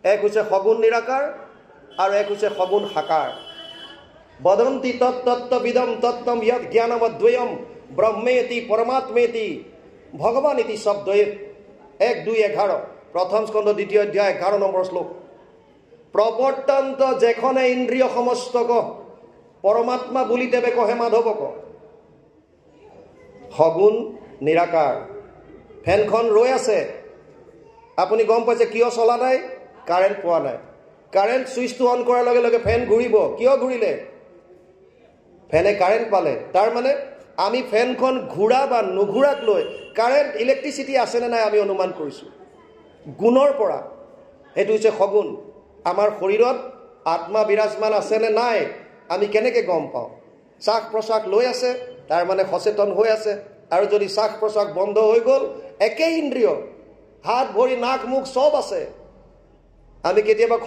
এক হৈছে সগুণ নিৰাকাৰ, আৰু এক হৈছে সগুণ সাকাৰ। বদন্তি তত্ত্ববিদম তত্ত্বম য়ৎ জ্ঞানমদ্বয়ম ব্ৰহ্মেতি পৰমাত্মেতি ভগৱান ইতি শব্দয়ে 1-2-11 প্ৰথম স্কন্ধ 2য় অধ্যায় 11 নম্বৰ শ্লোক। প্ৰবৰ্তন্ত যেখনে ইন্দ্ৰিয় সমস্তক পৰমাত্মা বুলি দেবে কহে মাধৱক। সগুণ নিৰাকাৰ। ফেনখন ৰৈ আছে, আপুনি গম পাইছে কিয় চলা নাই? কাৰেণ্ট পোৱা নাই। কাৰেণ্ট ছুইচটো অন কৰাৰ লগে লগে ফেন ঘূৰিব। কিয় ঘূৰিলে? ফেনে কাৰেণ্ট পালে। তাৰ মানে আমি ফেনখন ঘূৰা বা নুঘূৰাক লৈ কাৰেণ্ট ইলেক্ট্ৰিচিটি আছেনে নাই আমি অনুমান কৰিছোঁ গুণৰ পৰা। সেইটো হৈছে সগুণ। আমাৰ শৰীৰত আত্মা বিৰাজমান আছেনে নাই আমি কেনেকৈ গম পাওঁ? শ্বাস প্ৰশ্বাস লৈ আছে, তাৰ মানে সচেতন হৈ আছে। আৰু যদি শ্বাস প্ৰশ্বাস বন্ধ হৈ গ'ল, একেই ইন্দ্ৰিয়, হাত ভৰি নাক মুখ চব আছে। আমি কেতিয়াবা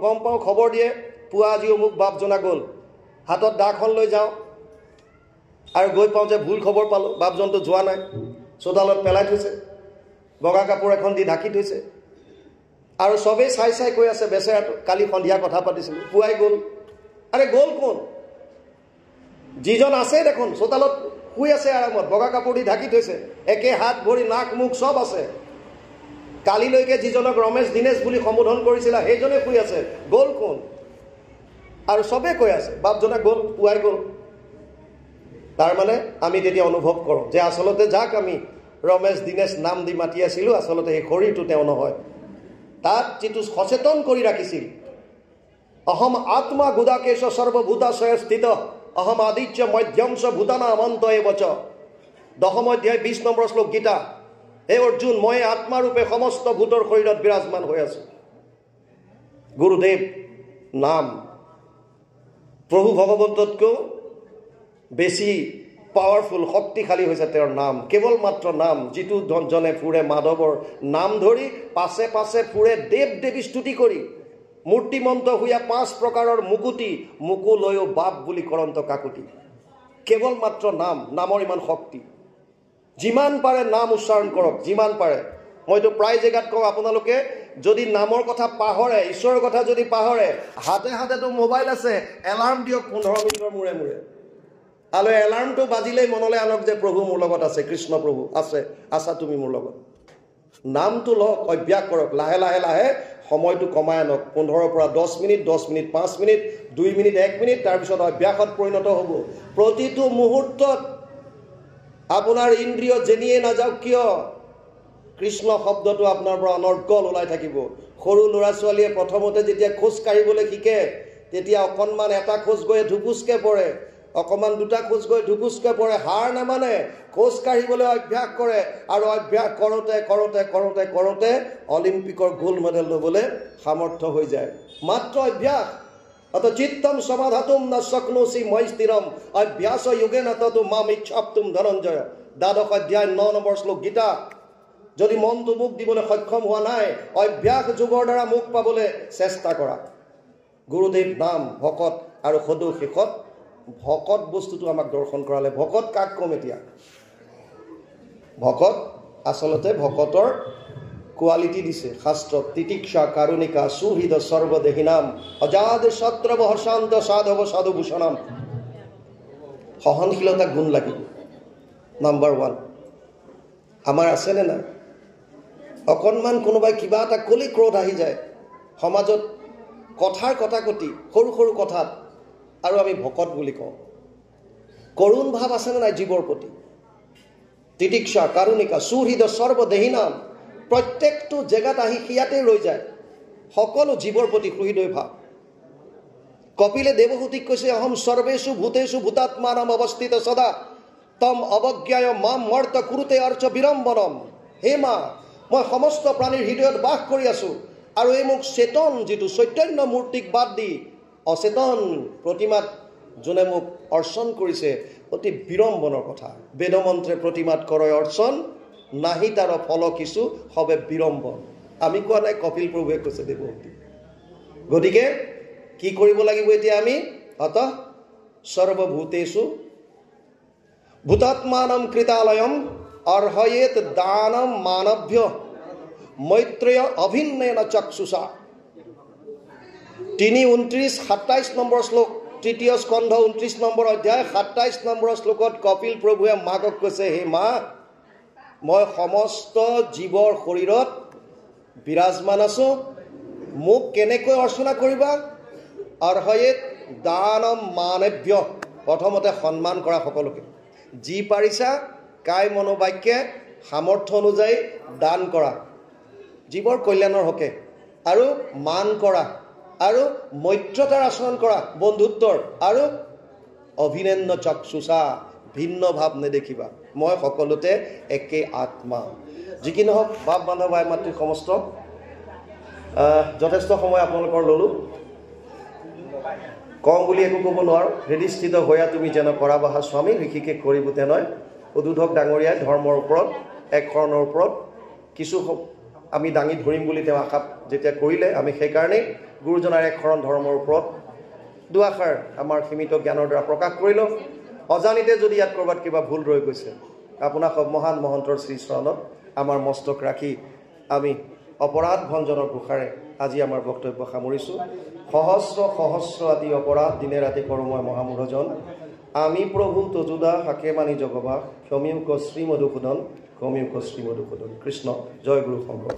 গম পাওঁ, খবৰ দিয়ে, পুৱা আজি অমুক বাপ জনা গ'ল। হাতত দাখন লৈ যাওঁ আৰু গৈ পাওঁ যে ভুল খবৰ পালোঁ, বাপজনটো যোৱা নাই, চোতালত পেলাই থৈছে, বগা কাপোৰ এখন দি ঢাকি থৈছে। আৰু চবেই চাই চাই কৈ আছে, বেচেৰাটো কালি সন্ধিয়া কথা পাতিছিলোঁ, পুৱাই গ'ল। আৰে গ'ল কোন? যিজন আছে দেখোন চোতালত শুই আছে আৰামত, বগা কাপোৰ দি ঢাকি থৈছে, একে হাত ভৰি নাক মুখ চব আছে। কালিলৈকে যিজনক ৰমেশ দীনেশ বুলি সম্বোধন কৰিছিলা সেইজনে শুই আছে, গ'ল কোন? আৰু চবেই কৈ আছে বাপজনা গ'ল, পুৱাই গ'ল। তাৰ মানে আমি তেতিয়া অনুভৱ কৰোঁ যে আচলতে যাক আমি ৰমেশ দীনেশ নাম দি মাতি আছিলোঁ, আচলতে সেই শৰীৰটো তেওঁ নহয়। তাত যিটো সচেতন কৰি ৰাখিছিল, অহম আত্মা গুদাকেশ সৰ্বভূতাশয় স্থিত অহম আদিত্য মধ্যংশ ভূতানা অনন্ত এবচ। 10ম অধ্যায় 20 নম্বৰ শ্লোক গীতা। হে অৰ্জুন, মই আত্মাৰূপে সমস্ত ভূতৰ শৰীৰত বিৰাজমান হৈ আছোঁ। গুৰুদেৱ নাম প্ৰভু ভগৱন্ততকৈও বেছি পাৱাৰফুল, শক্তিশালী হৈছে তেওঁৰ নাম। কেৱল মাত্ৰ নাম। যিটো জনে ফুৰে মাধৱৰ নাম ধৰি, পাছে পাছে ফুৰে দেৱ দেৱী স্তুতি কৰি, মূৰ্তিমন্ত হোৱা 5 প্ৰকাৰৰ মুকুতি, মুকু লৈও বাপ বুলি কৰন্ত কাকুতি। কেৱল মাত্ৰ নাম, নামৰ ইমান শক্তি। যিমান পাৰে নাম উচ্চাৰণ কৰক, যিমান পাৰে। মইতো প্ৰায় জেগাত কওঁ, আপোনালোকে যদি নামৰ কথা পাহৰে, ঈশ্বৰৰ কথা যদি পাহৰে, হাতে হাতেতো মোবাইল আছে, এলাৰ্ম দিয়ক 15 মিনিটৰ মূৰে মূৰে। আৰু এলাৰ্মটো বাজিলেই মনলৈ আনক যে প্ৰভু মোৰ লগত আছে, কৃষ্ণ প্ৰভু আছে, আছা তুমি মোৰ লগত। নামটো লওক, অভ্যাস কৰক, লাহে লাহে লাহে সময়টো কমাই আনক। 15ৰ পৰা 10 minute, 10 minute 5 minute, 2 minute 1 minute, তাৰপিছত অভ্যাসত পৰিণত হ'ব। প্ৰতিটো মুহূৰ্তত আপোনাৰ ইন্দ্ৰিয় যেনিয়ে নাযাওক কিয় কৃষ্ণ শব্দটো আপোনাৰ পৰা অনৰ্গল ওলাই থাকিব। সৰু ল'ৰা ছোৱালীয়ে প্ৰথমতে যেতিয়া খোজ কাঢ়িবলৈ শিকে তেতিয়া অকণমান এটা খোজ গৈ ধুপুচকে পৰে, অকণমান দুটা খোজ গৈ ধুপুচকে পৰে, হাৰ নামানে, খোজ কাঢ়িবলৈ অভ্যাস কৰে আৰু অভ্যাস কৰোঁতে কৰোঁতে কৰোঁতে কৰোঁতে অলিম্পিকৰ গোল্ড মেডেল ল'বলৈ সামৰ্থ্য হৈ যায়। মাত্ৰ অভ্যাস। অত চিত্তম সমাধাতুম ন শক্নোসি মই স্থিৰম অভ্যাস যোগেন ততো মাম ইচ্ছাপ্তুম ধনঞ্জয়। 12 অধ্যায় 9 নম্বৰ শ্লোক গীতা। যদি মনটো মুখ দিবলৈ সক্ষম হোৱা নাই, অভ্যাস যোগৰ দ্বাৰা মুখ পাবলৈ চেষ্টা কৰা। গুৰুদেৱ নাম, ভকত আৰু সদৌ শেষত ভকত বস্তুটো আমাক দৰ্শন কৰালে। ভকত কাক কম এতিয়া? ভকত আচলতে ভকতৰ কোৱালিটি দিছে শাস্ত্ৰত। তিতিক্ষা কাৰুণিকা সুহৃদ সৰ্বদেহী নাম অজাদ সত্ৰব হৰ্ষান্ত সাধৱ সাধুভূষণাম। সহনশীলতা গুণ লাগিব। নাম্বাৰ 1 আমাৰ আছেনে নাই? অকণমান কোনোবাই কিবা এটা কলি ক্ৰোধ আহি যায় সমাজত, কথাৰ কটাকটি সৰু সৰু কথাত, আৰু আমি ভকত বুলি কওঁ। কৰুণ ভাৱ আছেনে নাই জীৱৰ প্ৰতি? তিতিক্ষা কাৰুণিকা সুহৃদ সৰ্বদেহী নাম। প্ৰত্যেকটো জেগাত আহি সিয়াতে ৰৈ যায় সকলো জীৱৰ প্ৰতি হৃদয় ভাৱ। কপিলে দেৱহূতিক কৈছে অহম সৰ্বেষু ভূতেষু ভূতাত্মানাম অৱস্থিত সদা তম অৱজ্ঞায় মাম মৰ্ত কুৰুতে অৰ্চ বিৰম্বনম। হে মা, মই সমস্ত প্ৰাণীৰ হৃদয়ত বাস কৰি আছোঁ আৰু এই মোক চেতন যিটো চৈতন্য মূৰ্তিক বাদ দি অচেতন প্ৰতিমাত যোনে মোক অৰ্চন কৰিছে, অতি বিৰম্বনৰ কথা। বেদমন্ত্ৰে প্ৰতিমাত কৰয় অৰ্চন নাহি তাৰ ফল কিছু হবে বিৰম্বন। আমি কোৱা নাই, কপিল প্ৰভুৱে কৈছে দেৱহূতি। গতিকে কি কৰিব লাগিব এতিয়া আমি? অত সৰ্বভূতেষু ভূতাত্মানম কৃতালয়ম অৰ্হয়েত দানম মানভ্য মৈত্ৰেয় অভিন্নেন চক্ষুষা। 3:29 27 নম্বৰ শ্লোক, 3য় স্কন্ধ 29 নম্বৰ অধ্যায় 27 নম্বৰ শ্লোকত কপিল প্ৰভুৱে মাকক কৈছে, হে মা, মই সমস্ত জীৱৰ শৰীৰত বিৰাজমান আছোঁ, মোক কেনেকৈ অৰ্চনা কৰিবা? অৰ্হয়েত দানম মানভ্য। প্ৰথমতে সন্মান কৰা সকলোকে, যি পাৰিছা কায় মনোবাক্যে সামৰ্থ্য অনুযায়ী দান কৰা, জীৱৰ কল্যাণৰ হকে, আৰু মান কৰা, আৰু মৈত্ৰতাৰ আচৰণ কৰা, বন্ধুত্বৰ, আৰু অভিনন্য চক্ষুষা, ভিন্ন ভাৱ নেদেখিবা, মই সকলোতে একে আত্মা। যি কি নহওক, বাপ বান্ধৱ আই মাতৃ সমস্ত, যথেষ্ট সময় আপোনালোকৰ ল'লোঁ। কওঁ বুলি একো ক'ব নোৱাৰোঁ। হৃদিস্থিত হৈয়া তুমি যেন কৰা বাহা স্বামী ঋষিকেশ কৰিব তেনেয়। উদ্বোধক ডাঙৰীয়াই ধৰ্মৰ ওপৰত, এক শৰণৰ ওপৰত কিছু আমি দাঙি ধৰিম বুলি তেওঁ আশা যেতিয়া কৰিলে, আমি সেইকাৰণেই গুৰুজনাৰ এক শৰণ ধৰ্মৰ ওপৰত দুআষাৰ আমাৰ সীমিত জ্ঞানৰ দ্বাৰা প্ৰকাশ কৰিলোঁ। অজানিতে যদি ইয়াত ক'ৰবাত কিবা ভুল ৰৈ গৈছে, আপোনাক মহান মহন্তৰ শ্ৰীচৰণত আমাৰ মস্তক ৰাখি আমি অপৰাধ ভঞ্জনৰ ঘোষাৰে আজি আমাৰ বক্তব্য সামৰিছোঁ। সহস্ৰ সহস্ৰ আদি অপৰাধ দিনে ৰাতি কৰোঁ মই মহামূঢ়জন, আমি প্ৰভু তজুদা হাকে মানি জগবাস, ক্ষমীয়োক শ্ৰী মধুসূদন, ক্ষমীয়োক শ্ৰী মধুসূদন। কৃষ্ণ জয় গুৰু শংকৰ।